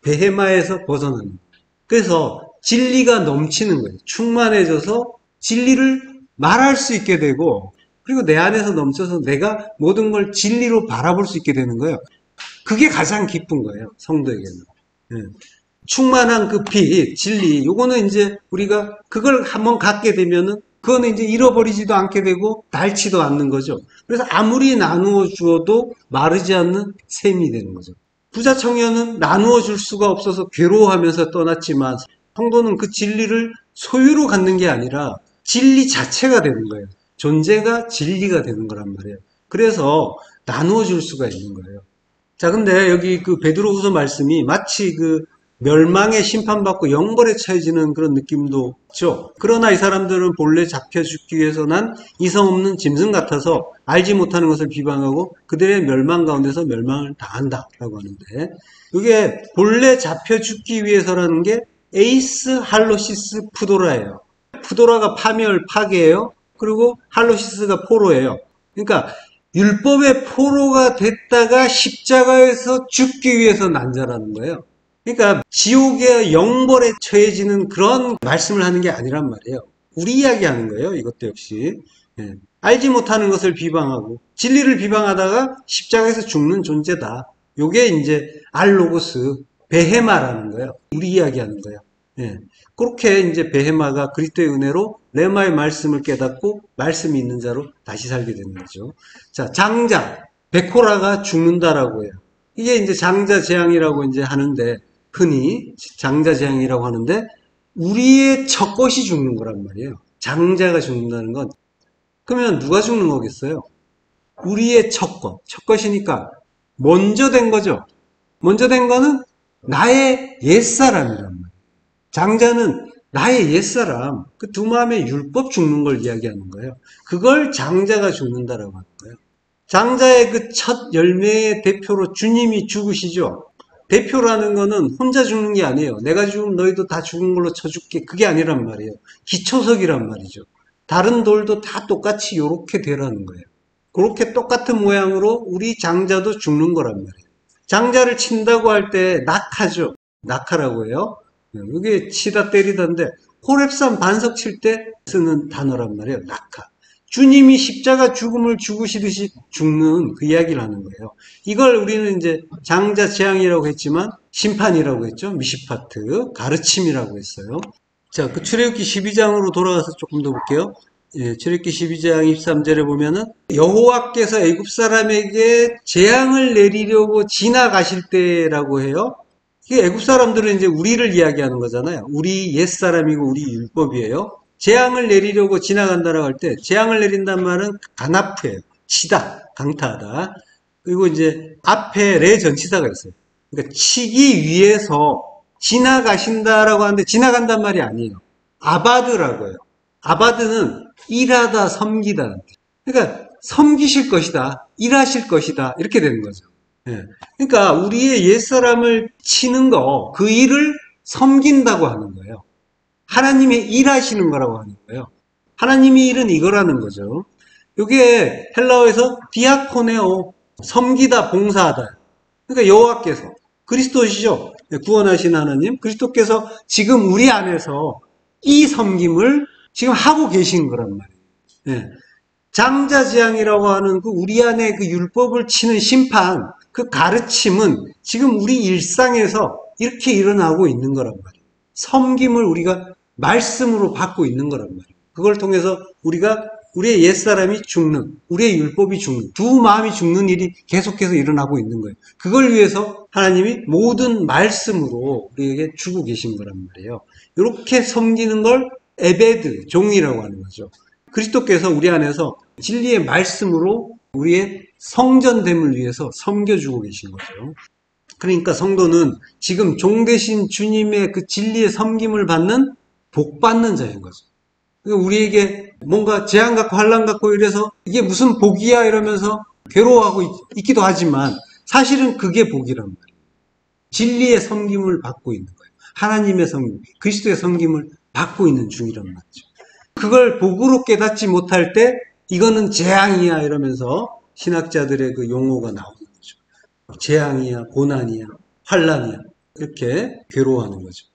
베헤마에서 벗어나는. 그래서 진리가 넘치는 거예요. 충만해져서 진리를 말할 수 있게 되고, 그리고 내 안에서 넘쳐서 내가 모든 걸 진리로 바라볼 수 있게 되는 거예요. 그게 가장 기쁜 거예요. 성도에게는. 충만한 그 빛, 진리, 요거는 이제 우리가 그걸 한번 갖게 되면은 그거는 이제 잃어버리지도 않게 되고 닳지도 않는 거죠. 그래서 아무리 나누어 주어도 마르지 않는 샘이 되는 거죠. 부자 청년은 나누어 줄 수가 없어서 괴로워하면서 떠났지만 성도는 그 진리를 소유로 갖는 게 아니라 진리 자체가 되는 거예요. 존재가 진리가 되는 거란 말이에요. 그래서 나누어 줄 수가 있는 거예요. 자, 근데 여기 그 베드로후서 말씀이 마치 그 멸망에 심판받고 영벌에 처해지는 그런 느낌도 있죠. 그러나 이 사람들은 본래 잡혀 죽기 위해서 난 이성 없는 짐승 같아서 알지 못하는 것을 비방하고 그들의 멸망 가운데서 멸망을 당한다라고 하는데, 이게 본래 잡혀 죽기 위해서라는 게 에이스 할로시스 푸도라예요. 푸도라가 파멸, 파괴예요. 그리고 할로시스가 포로예요. 그러니까 율법의 포로가 됐다가 십자가에서 죽기 위해서 난 자라는 거예요. 그러니까 지옥의 영벌에 처해지는 그런 말씀을 하는 게 아니란 말이에요. 우리 이야기하는 거예요. 이것도 역시. 알지 못하는 것을 비방하고 진리를 비방하다가 십자가에서 죽는 존재다. 요게 이제 알로고스, 베헤마라는 거예요. 우리 이야기하는 거예요. 그렇게 이제 베헤마가 그리스도의 은혜로 레마의 말씀을 깨닫고 말씀이 있는 자로 다시 살게 되는 거죠. 자, 장자, 베코라가 죽는다라고 해요. 이게 이제 장자 재앙이라고 이제 하는데, 흔히 장자 재앙이라고 하는데 우리의 첫 것이 죽는 거란 말이에요. 장자가 죽는다는 건 그러면 누가 죽는 거겠어요? 우리의 첫 것이니까 먼저 된 거죠. 먼저 된 거는 나의 옛사람이란 말이에요. 장자는 나의 옛사람, 그 두 마음의 율법 죽는 걸 이야기하는 거예요. 그걸 장자가 죽는다라고 하는 거예요. 장자의 그 첫 열매의 대표로 주님이 죽으시죠. 대표라는 거는 혼자 죽는 게 아니에요. 내가 죽으면 너희도 다 죽은 걸로 쳐줄게. 그게 아니란 말이에요. 기초석이란 말이죠. 다른 돌도 다 똑같이 요렇게 되라는 거예요. 그렇게 똑같은 모양으로 우리 장자도 죽는 거란 말이에요. 장자를 친다고 할 때 낙하죠. 낙하라고 해요. 이게 치다 때리던데 호렙산 반석 칠 때 쓰는 단어란 말이에요. 낙하. 주님이 십자가 죽음을 죽으시듯이 죽는 그 이야기를 하는 거예요. 이걸 우리는 이제 장자 재앙이라고 했지만 심판이라고 했죠. 미시파트, 가르침이라고 했어요. 자, 그 출애굽기 12장으로 돌아가서 조금 더 볼게요. 예, 출애굽기 12장 23절에 보면은 여호와께서 애굽 사람에게 재앙을 내리려고 지나가실 때라고 해요. 이게 애굽 사람들은 이제 우리를 이야기하는 거잖아요. 우리 옛사람이고 우리 율법이에요. 재앙을 내리려고 지나간다라고 할 때 재앙을 내린다는 말은 간압해요. 치다, 강타하다. 그리고 이제 앞에 레 전치사가 있어요. 그러니까 치기 위해서 지나가신다라고 하는데 지나간단 말이 아니에요. 아바드라고 해요. 아바드는 일하다, 섬기다. 그러니까 섬기실 것이다, 일하실 것이다 이렇게 되는 거죠. 예. 그러니까 우리의 옛사람을 치는 거, 그 일을 섬긴다고 하는 거예요. 하나님의 일하시는 거라고 하는 거예요. 하나님의 일은 이거라는 거죠. 이게 헬라어에서 디아코네오, 섬기다, 봉사하다. 그러니까 여호와께서, 그리스도시죠. 구원하신 하나님, 그리스도께서 지금 우리 안에서 이 섬김을 지금 하고 계신 거란 말이에요. 예. 장자재앙이라고 하는 그 우리 안에 그 율법을 치는 심판, 그 가르침은 지금 우리 일상에서 이렇게 일어나고 있는 거란 말이에요. 섬김을 우리가 말씀으로 받고 있는 거란 말이에요. 그걸 통해서 우리가 우리의 옛사람이 죽는, 우리의 율법이 죽는, 두 마음이 죽는 일이 계속해서 일어나고 있는 거예요. 그걸 위해서 하나님이 모든 말씀으로 우리에게 주고 계신 거란 말이에요. 이렇게 섬기는 걸 에베드, 종이라고 하는 거죠. 그리스도께서 우리 안에서 진리의 말씀으로 우리의 성전됨을 위해서 섬겨주고 계신 거죠. 그러니까 성도는 지금 종 되신 주님의 그 진리의 섬김을 받는 복 받는 자인 거죠. 우리에게 뭔가 재앙 갖고 환난 갖고 이래서 이게 무슨 복이야 이러면서 괴로워하고 있기도 하지만 사실은 그게 복이란 말이에요. 진리의 섬김을 받고 있는 거예요. 하나님의 섬김, 그리스도의 섬김을 받고 있는 중이란 말이죠. 그걸 복으로 깨닫지 못할 때 이거는 재앙이야 이러면서 신학자들의 그 용어가 나오는 거죠. 재앙이야, 고난이야, 환난이야 이렇게 괴로워하는 거죠.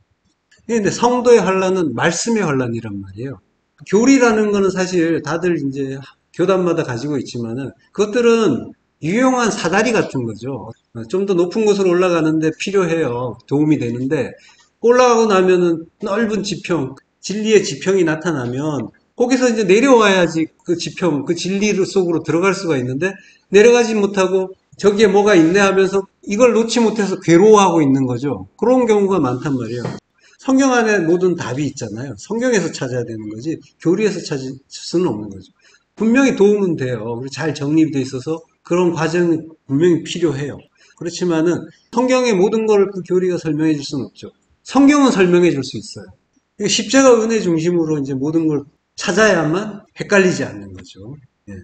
그런데 성도의 환난은 말씀의 환난이란 말이에요. 교리라는 거는 사실 다들 이제 교단마다 가지고 있지만은 그것들은 유용한 사다리 같은 거죠. 좀 더 높은 곳으로 올라가는데 필요해요. 도움이 되는데 올라가고 나면은 넓은 지평, 진리의 지평이 나타나면 거기서 이제 내려와야지 그 지평, 그 진리 속으로 들어갈 수가 있는데 내려가지 못하고 저기에 뭐가 있네 하면서 이걸 놓지 못해서 괴로워하고 있는 거죠. 그런 경우가 많단 말이에요. 성경 안에 모든 답이 있잖아요. 성경에서 찾아야 되는 거지 교리에서 찾을 수는 없는 거죠. 분명히 도움은 돼요. 그리고 잘 정립되어 있어서 그런 과정이 분명히 필요해요. 그렇지만은 성경의 모든 걸 그 교리가 설명해 줄 수는 없죠. 성경은 설명해 줄 수 있어요. 십자가 은혜 중심으로 이제 모든 걸 찾아야만 헷갈리지 않는 거죠. 예.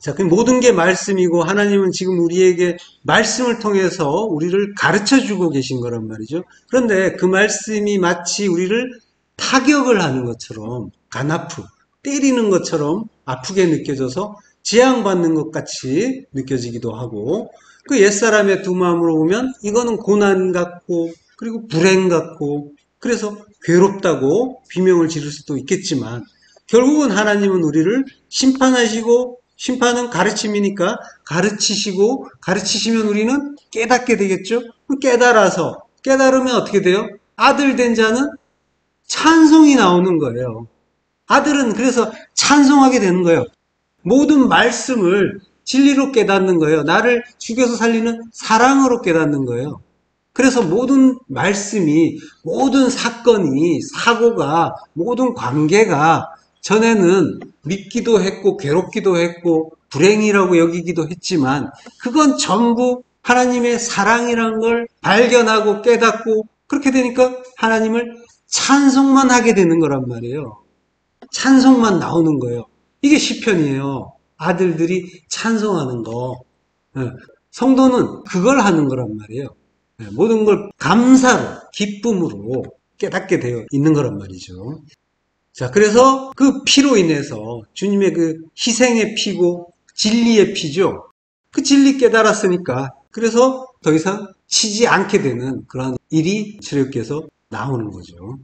자, 그 모든 게 말씀이고 하나님은 지금 우리에게 말씀을 통해서 우리를 가르쳐 주고 계신 거란 말이죠. 그런데 그 말씀이 마치 우리를 타격을 하는 것처럼 간아프, 때리는 것처럼 아프게 느껴져서 재앙받는 것 같이 느껴지기도 하고 그 옛사람의 두 마음으로 보면 이거는 고난 같고 그리고 불행 같고 그래서 괴롭다고 비명을 지를 수도 있겠지만 결국은 하나님은 우리를 심판하시고 심판은 가르침이니까 가르치시고 가르치시면 우리는 깨닫게 되겠죠. 깨달으면 어떻게 돼요? 아들 된 자는 찬송이 나오는 거예요. 아들은 그래서 찬송하게 되는 거예요. 모든 말씀을 진리로 깨닫는 거예요. 나를 죽여서 살리는 사랑으로 깨닫는 거예요. 그래서 모든 말씀이, 모든 사건이, 사고가, 모든 관계가 전에는 믿기도 했고 괴롭기도 했고 불행이라고 여기기도 했지만 그건 전부 하나님의 사랑이란 걸 발견하고 깨닫고 그렇게 되니까 하나님을 찬송만 하게 되는 거란 말이에요. 찬송만 나오는 거예요. 이게 시편이에요. 아들들이 찬송하는 거. 성도는 그걸 하는 거란 말이에요. 모든 걸 감사로, 기쁨으로 깨닫게 되어 있는 거란 말이죠. 자, 그래서 그 피로 인해서 주님의 그 희생의 피고 진리의 피죠. 그 진리 깨달았으니까 그래서 더 이상 치지 않게 되는 그런 일이 출애굽기에서 나오는 거죠.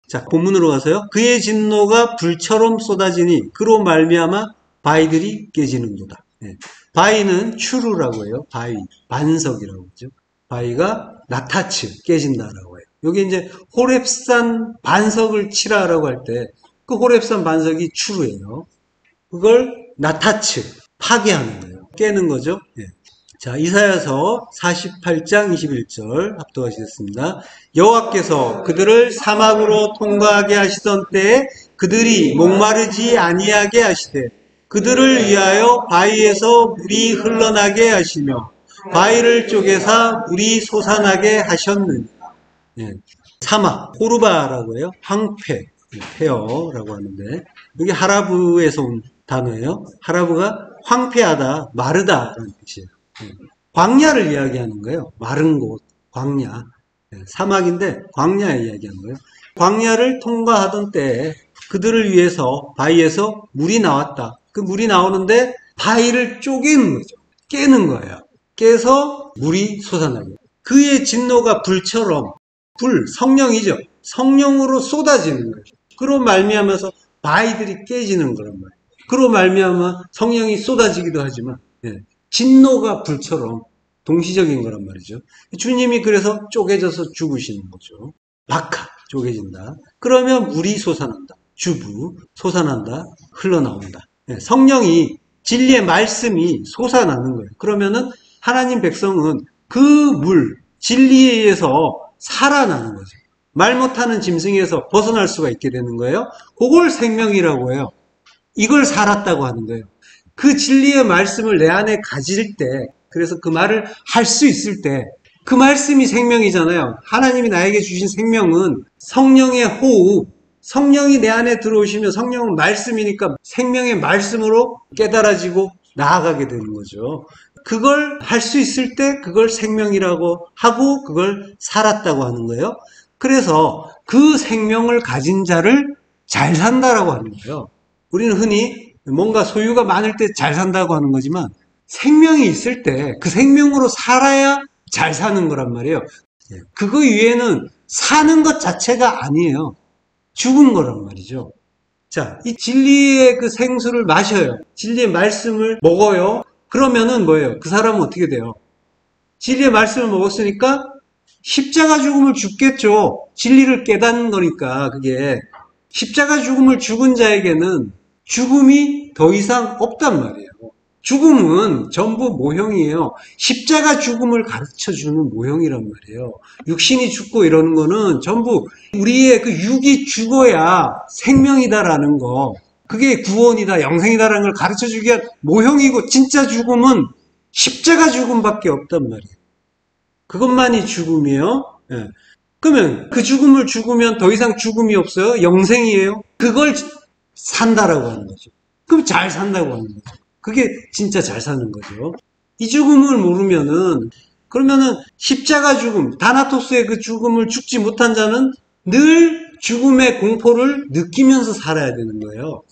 자, 본문으로 가서요. 그의 진노가 불처럼 쏟아지니 그로 말미암아 바위들이 깨지는도다. 바위는 추루라고 해요. 바위, 반석이라고 하죠. 바위가 나타츠, 깨진다라고 해요. 여기 이제 호렙산 반석을 치라라고 할 때 그 호렙산 반석이 추루예요. 그걸 나타츠, 파괴하는 거예요. 깨는 거죠. 자, 이사야서 48장 21절 합독하시겠습니다. 여호와께서 그들을 사막으로 통과하게 하시던 때에 그들이 목마르지 아니하게 하시되 그들을 위하여 바위에서 물이 흘러나게 하시며 바위를 쪼개사 물이 솟아나게 하셨느니라. 사막, 호르바라고 해요. 황폐, 폐허라고 하는데 여기 하라브에서 온 단어예요. 하라브가 황폐하다, 마르다라는 뜻이에요. 광야를 이야기하는 거예요. 마른 곳, 광야. 사막인데 광야에 이야기하는 거예요. 광야를 통과하던 때에 그들을 위해서 바위에서 물이 나왔다. 그 물이 나오는데 바위를 쪼개는 거죠. 깨는 거예요. 깨서 물이 솟아나게. 그의 진노가 불처럼, 불, 성령이죠. 성령으로 쏟아지는 거죠. 그로 말미암아서 바위들이 깨지는 거란 말이에요. 그로 말미암아 성령이 쏟아지기도 하지만 진노가 불처럼 동시적인 거란 말이죠. 주님이 그래서 쪼개져서 죽으시는 거죠. 박하, 쪼개진다. 그러면 물이 솟아난다. 주부, 솟아난다. 흘러나온다. 성령이, 진리의 말씀이 솟아나는 거예요. 그러면은 하나님 백성은 그 물, 진리에 의해서 살아나는 거죠. 말 못하는 짐승에서 벗어날 수가 있게 되는 거예요. 그걸 생명이라고 해요. 이걸 살았다고 하는 거예요. 그 진리의 말씀을 내 안에 가질 때, 그래서 그 말을 할 수 있을 때, 그 말씀이 생명이잖아요. 하나님이 나에게 주신 생명은 성령의 호흡, 성령이 내 안에 들어오시면 성령은 말씀이니까 생명의 말씀으로 깨달아지고 나아가게 되는 거죠. 그걸 할 수 있을 때 그걸 생명이라고 하고 그걸 살았다고 하는 거예요. 그래서 그 생명을 가진 자를 잘 산다라고 하는 거예요. 우리는 흔히 뭔가 소유가 많을 때 잘 산다고 하는 거지만 생명이 있을 때 그 생명으로 살아야 잘 사는 거란 말이에요. 그거 위에는 사는 것 자체가 아니에요. 죽은 거란 말이죠. 자, 이 진리의 그 생수를 마셔요. 진리의 말씀을 먹어요. 그러면은 뭐예요? 그 사람은 어떻게 돼요? 진리의 말씀을 먹었으니까 십자가 죽음을 죽겠죠. 진리를 깨닫는 거니까 그게 십자가 죽음을 죽은 자에게는 죽음이 더 이상 없단 말이에요. 죽음은 전부 모형이에요. 십자가 죽음을 가르쳐주는 모형이란 말이에요. 육신이 죽고 이러는 거는 전부 우리의 그 육이 죽어야 생명이다라는 거, 그게 구원이다, 영생이다라는 걸 가르쳐주기 위한 모형이고, 진짜 죽음은 십자가 죽음밖에 없단 말이에요. 그것만이 죽음이에요. 그러면 그 죽음을 죽으면 더 이상 죽음이 없어요? 영생이에요? 그걸 산다라고 하는 거죠. 그럼 잘 산다고 하는 거죠. 그게 진짜 잘 사는 거죠. 이 죽음을 모르면은, 그러면은 십자가 죽음, 다나토스의 그 죽음을 죽지 못한 자는 늘 죽음의 공포를 느끼면서 살아야 되는 거예요.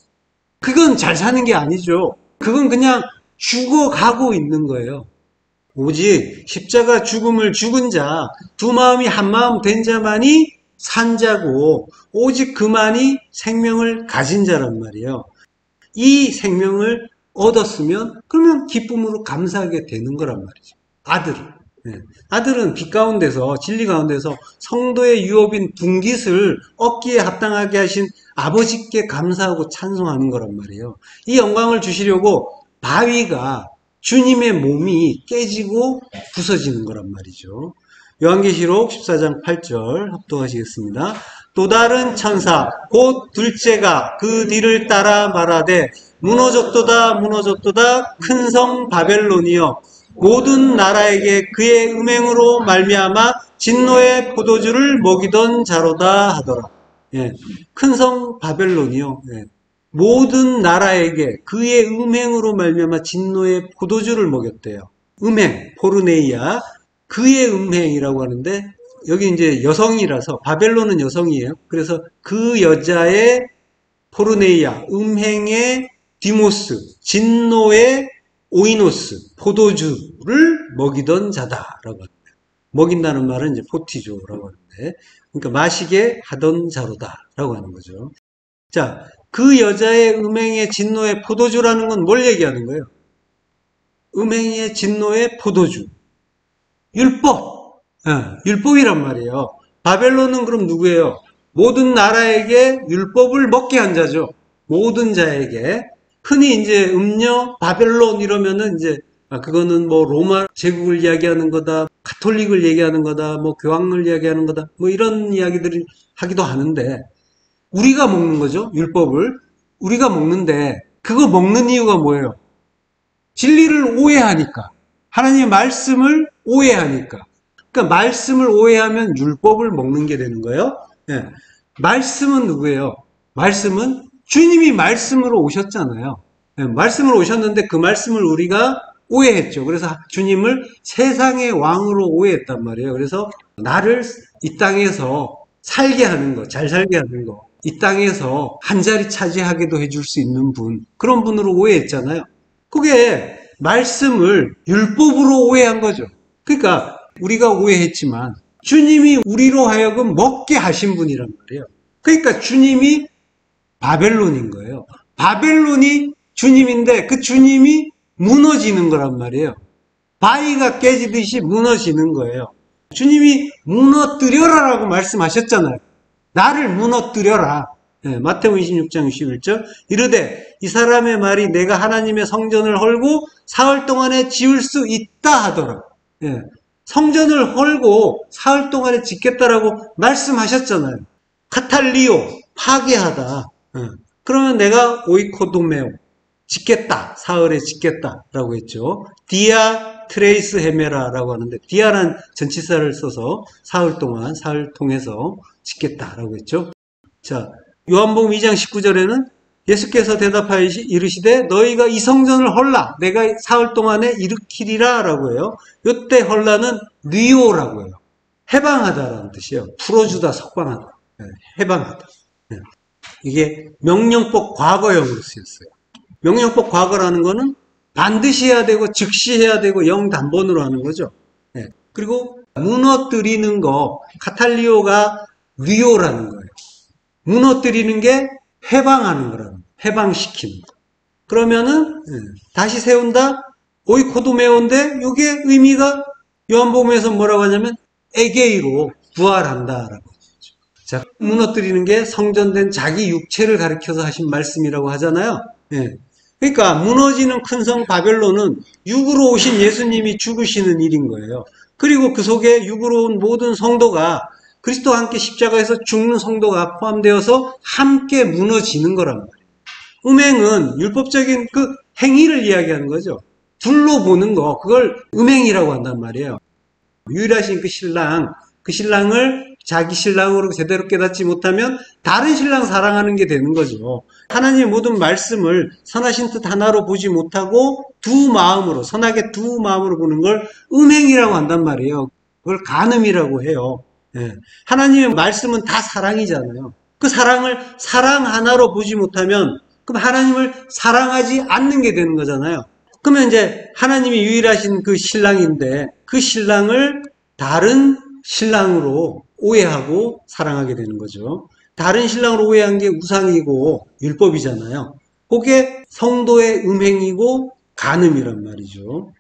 그건 잘 사는 게 아니죠. 그건 그냥 죽어가고 있는 거예요. 오직 십자가 죽음을 죽은 자, 두 마음이 한 마음 된 자만이 산 자고, 오직 그만이 생명을 가진 자란 말이에요. 이 생명을 얻었으면 그러면 기쁨으로 감사하게 되는 거란 말이죠. 아들은 빛 가운데서, 진리 가운데서 성도의 유업인 분깃을 얻기에 합당하게 하신 아버지께 감사하고 찬송하는 거란 말이에요. 이 영광을 주시려고 바위가, 주님의 몸이 깨지고 부서지는 거란 말이죠. 요한계시록 14장 8절 합독하시겠습니다. 또 다른 천사 곧 둘째가 그 뒤를 따라 말하되 무너졌도다 무너졌도다 큰 성 바벨론이여 모든 나라에게 그의 음행으로 말미암아 진노의 포도주를 먹이던 자로다 하더라. 예, 큰 성 바벨론이요. 예, 모든 나라에게 그의 음행으로 말미암아 진노의 포도주를 먹였대요. 음행, 포르네이아, 그의 음행이라고 하는데 여기 이제 여성이라서 바벨론은 여성이에요. 그래서 그 여자의 포르네이아, 음행의 디모스, 진노의 오이노스, 포도주를 먹이던 자다라고 합니다. 먹인다는 말은 이제 포티조라고 하는데, 그러니까 마시게 하던 자로다라고 하는 거죠. 자, 그 여자의 음행의 진노의 포도주라는 건 뭘 얘기하는 거예요? 음행의 진노의 포도주. 율법. 율법이란 말이에요. 바벨론은 그럼 누구예요? 모든 나라에게 율법을 먹게 한 자죠. 모든 자에게. 흔히 이제 음녀, 바벨론 이러면은 이제 그거는 뭐 로마 제국을 이야기하는 거다, 가톨릭을 얘기하는 거다, 뭐 교황을 이야기하는 거다, 뭐 이런 이야기들을 하기도 하는데 우리가 먹는 거죠. 율법을. 우리가 먹는데 그거 먹는 이유가 뭐예요? 진리를 오해하니까. 하나님의 말씀을 오해하니까. 그러니까 말씀을 오해하면 율법을 먹는 게 되는 거예요. 예. 말씀은 누구예요? 말씀은 주님이 말씀으로 오셨잖아요. 예. 말씀으로 오셨는데 그 말씀을 우리가 오해했죠. 그래서 주님을 세상의 왕으로 오해했단 말이에요. 그래서 나를 이 땅에서 살게 하는 거, 잘 살게 하는 거, 이 땅에서 한 자리 차지하게도 해줄 수 있는 분, 그런 분으로 오해했잖아요. 그게 말씀을 율법으로 오해한 거죠. 그러니까 우리가 오해했지만 주님이 우리로 하여금 먹게 하신 분이란 말이에요. 그러니까 주님이 바벨론인 거예요. 바벨론이 주님인데 그 주님이 무너지는 거란 말이에요. 바위가 깨지듯이 무너지는 거예요. 주님이 무너뜨려라라고 말씀하셨잖아요. 나를 무너뜨려라. 네, 마태복음 26장 61절 이르되 이 사람의 말이 내가 하나님의 성전을 헐고 사흘 동안에 지을 수 있다 하더라. 네, 성전을 헐고 사흘 동안에 짓겠다라고 말씀하셨잖아요. 카탈리오, 파괴하다. 네, 그러면 내가 오이코도메오, 짓겠다. 사흘에 짓겠다라고 했죠. 디아 트레이스 헤메라라고 하는데 디아란 전치사를 써서 사흘 동안, 사흘 통해서 짓겠다라고 했죠. 자, 요한복음 2장 19절에는 예수께서 대답하여 이르시되 너희가 이 성전을 헐라 내가 사흘 동안에 일으키리라 라고 해요. 이때 헐라는 리오라고 해요. 해방하다라는 뜻이에요. 풀어주다, 석방하다. 네, 해방하다. 네. 이게 명령법 과거형으로 쓰였어요. 명령법 과거라는 거는 반드시 해야 되고 즉시 해야 되고 영단번으로 하는 거죠. 네. 그리고 무너뜨리는 거 카탈리오가 리오라는 거예요. 무너뜨리는 게 해방하는 거라는 해방시키는 거. 그러면은 다시 세운다 오이코도메오인데 이게 의미가 요한복음에서 뭐라고 하냐면 에게이로 부활한다라고 하죠. 자, 무너뜨리는 게 성전된 자기 육체를 가리켜서 하신 말씀이라고 하잖아요. 예. 그러니까 무너지는 큰 성 바벨론은 육으로 오신 예수님이 죽으시는 일인 거예요. 그리고 그 속에 육으로 온 모든 성도가 그리스도와 함께 십자가에서 죽는 성도가 포함되어서 함께 무너지는 거란 말이에요. 음행은 율법적인 그 행위를 이야기하는 거죠. 둘로 보는 거, 그걸 음행이라고 한단 말이에요. 유일하신 그 신랑을 자기 신랑으로 제대로 깨닫지 못하면 다른 신랑 사랑하는 게 되는 거죠. 하나님의 모든 말씀을 선하신 뜻 하나로 보지 못하고 두 마음으로, 선하게 두 마음으로 보는 걸 음행이라고 한단 말이에요. 그걸 간음이라고 해요. 예. 하나님의 말씀은 다 사랑이잖아요. 그 사랑을 사랑 하나로 보지 못하면 그럼 하나님을 사랑하지 않는 게 되는 거잖아요. 그러면 이제 하나님이 유일하신 그 신랑인데 그 신랑을 다른 신랑으로 오해하고 사랑하게 되는 거죠. 다른 신랑으로 오해한 게 우상이고 율법이잖아요. 그게 성도의 음행이고 간음이란 말이죠.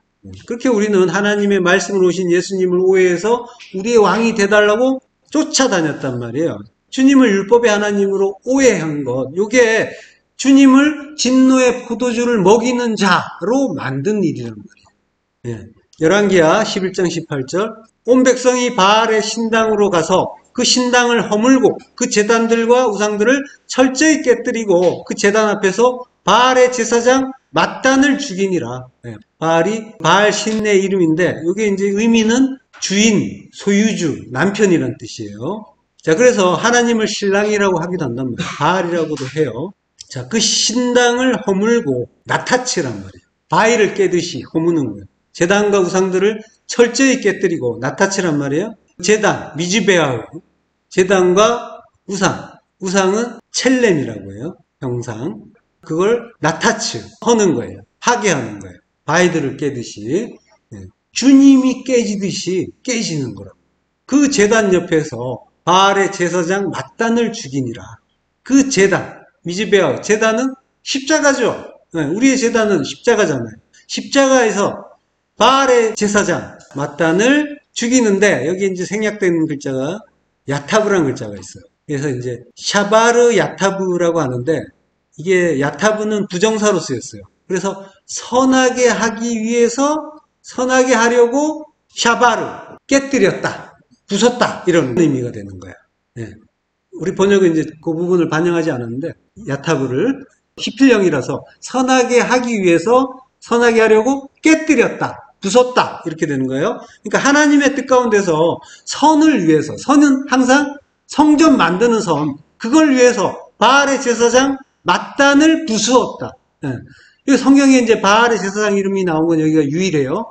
그렇게 우리는 하나님의 말씀으로 오신 예수님을 오해해서 우리의 왕이 되달라고 쫓아다녔단 말이에요. 주님을 율법의 하나님으로 오해한 것, 이게 주님을 진노의 포도주를 먹이는 자로 만든 일이란 말이에요. 예. 열왕기하 11장 18절 온 백성이 바알의 신당으로 가서 그 신당을 허물고 그 제단들과 우상들을 철저히 깨뜨리고 그 제단 앞에서 바알의 제사장 맏단을 죽이니라. 바알이 바알 신의 이름인데 이게 이제 의미는 주인, 소유주, 남편이란 뜻이에요. 자, 그래서 하나님을 신랑이라고 하기도 한단 말이에요. 바알이라고도 해요. 자, 그 신당을 허물고 나타치란 말이에요. 바위를 깨듯이 허무는 거예요. 제단과 우상들을 철저히 깨뜨리고 나타치란 말이에요. 제단, 미즈베아, 제단과 우상, 우상은 첼렘이라고 해요. 형상. 그걸 나타치, 허는 거예요. 파괴하는 거예요. 바위들을 깨듯이. 주님이 깨지듯이 깨지는 거라고. 그 제단 옆에서 바알의 제사장 맏단을 죽이니라. 그 제단, 미즈베아, 제단은 십자가죠. 우리의 제단은 십자가잖아요. 십자가에서 바알의 제사장 맏단을 죽이는데 여기 이제 생략된 글자가 야타브라는 글자가 있어요. 그래서 이제 샤바르 야타브라고 하는데 이게 야타브는 부정사로 쓰였어요. 그래서 선하게 하기 위해서 선하게 하려고 샤바르 깨뜨렸다, 부쉈다 이런 의미가 되는 거야. 네. 우리 번역은 이제 그 부분을 반영하지 않았는데 야타브를 히필형이라서 선하게 하기 위해서 선하게 하려고 깨뜨렸다, 부쉈다 이렇게 되는 거예요. 그러니까 하나님의 뜻 가운데서 선을 위해서, 선은 항상 성전 만드는 선, 그걸 위해서 바알의 제사장 맏단을 부수었다. 이 성경에 이제 바알의 제사장 이름이 나온 건 여기가 유일해요.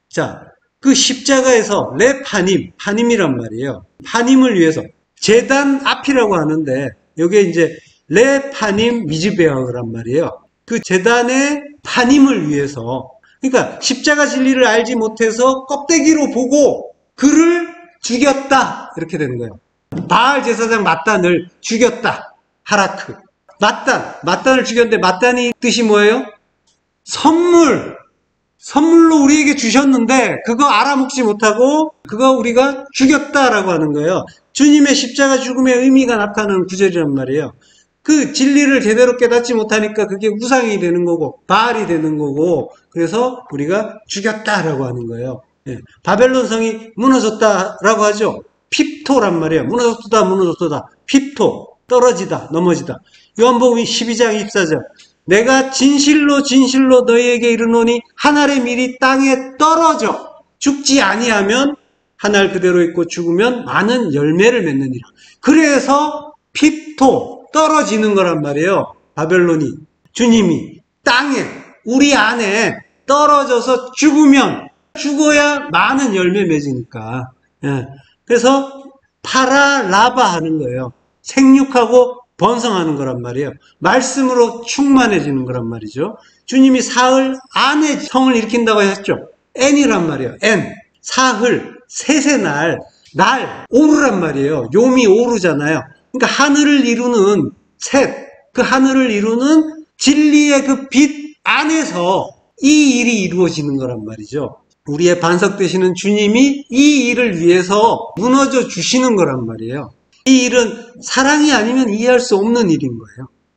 자, 그 십자가에서 레파님, 파님이란 말이에요. 파님을 위해서 제단 앞이라고 하는데 여기에 이제 레파님 미즈베아란 말이에요. 그 제단의 파님을 위해서, 그러니까 십자가 진리를 알지 못해서 껍데기로 보고 그를 죽였다 이렇게 되는 거예요. 바알 제사장 맏단을 죽였다. 하라크. 맏단을 죽였는데 맏단이 뜻이 뭐예요? 선물로 우리에게 주셨는데 그거 알아먹지 못하고 그거 우리가 죽였다라고 하는 거예요. 주님의 십자가 죽음의 의미가 나타나는 구절이란 말이에요. 그 진리를 제대로 깨닫지 못하니까 그게 우상이 되는 거고 바알이 되는 거고 그래서 우리가 죽였다라고 하는 거예요. 바벨론 성이 무너졌다라고 하죠. 핍토란 말이에요. 무너졌다. 핍토, 떨어지다, 넘어지다. 요한복음 12장 24절. 내가 진실로 너희에게 이르노니 한 알의 밀이 땅에 떨어져 죽지 아니하면 한 알 그대로 있고 죽으면 많은 열매를 맺느니라. 그래서 핍토, 떨어지는 거란 말이에요. 바벨론이, 주님이 땅에, 우리 안에 떨어져서 죽어야 많은 열매 맺으니까. 그래서 파라라바 하는 거예요. 생육하고 번성하는 거란 말이에요. 말씀으로 충만해지는 거란 말이죠. 주님이 사흘 안에 성을 일으킨다고 했죠. N이란 말이에요. N. 사흘, 셋의 날, 오르란 말이에요. 요미 오르잖아요. 그러니까 하늘을 이루는 셋, 그 하늘을 이루는 진리의 그 빛 안에서 이 일이 이루어지는 거란 말이죠. 우리의 반석 되시는 주님이 이 일을 위해서 무너져 주시는 거란 말이에요. 이 일은 사랑이 아니면 이해할 수 없는 일인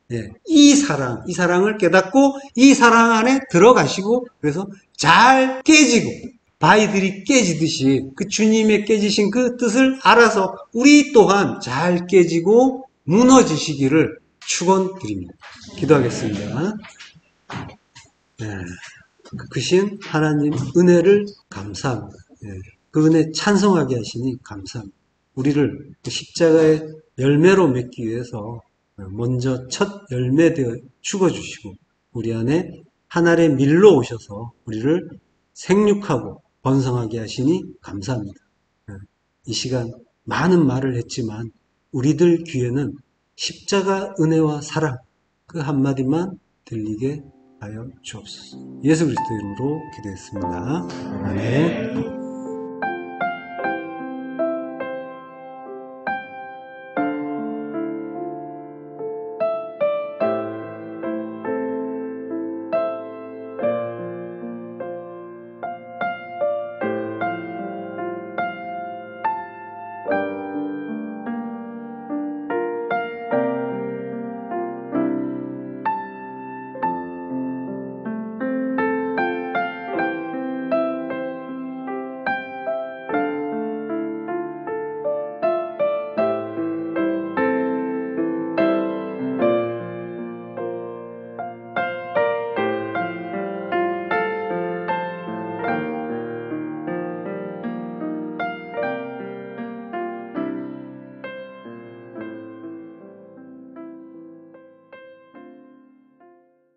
거예요. 이 사랑을 깨닫고 이 사랑 안에 들어가시고 그래서 잘 깨지고 바위들이 깨지듯이 그 주님의 깨지신 그 뜻을 알아서 우리 또한 잘 깨지고 무너지시기를 축원드립니다. 기도하겠습니다. 크신 하나님 은혜를 감사합니다. 그 은혜 찬송하게 하시니 감사합니다. 우리를 십자가의 열매로 맺기 위해서 먼저 첫 열매되어 죽어주시고 우리 안에 하늘의 밀로 오셔서 우리를 생육하고 번성하게 하시니 감사합니다. 이 시간 많은 말을 했지만 우리들 귀에는 십자가 은혜와 사랑 그 한마디만 들리게 하여 주옵소서. 예수 그리스도 이름으로 기도했습니다. 아멘.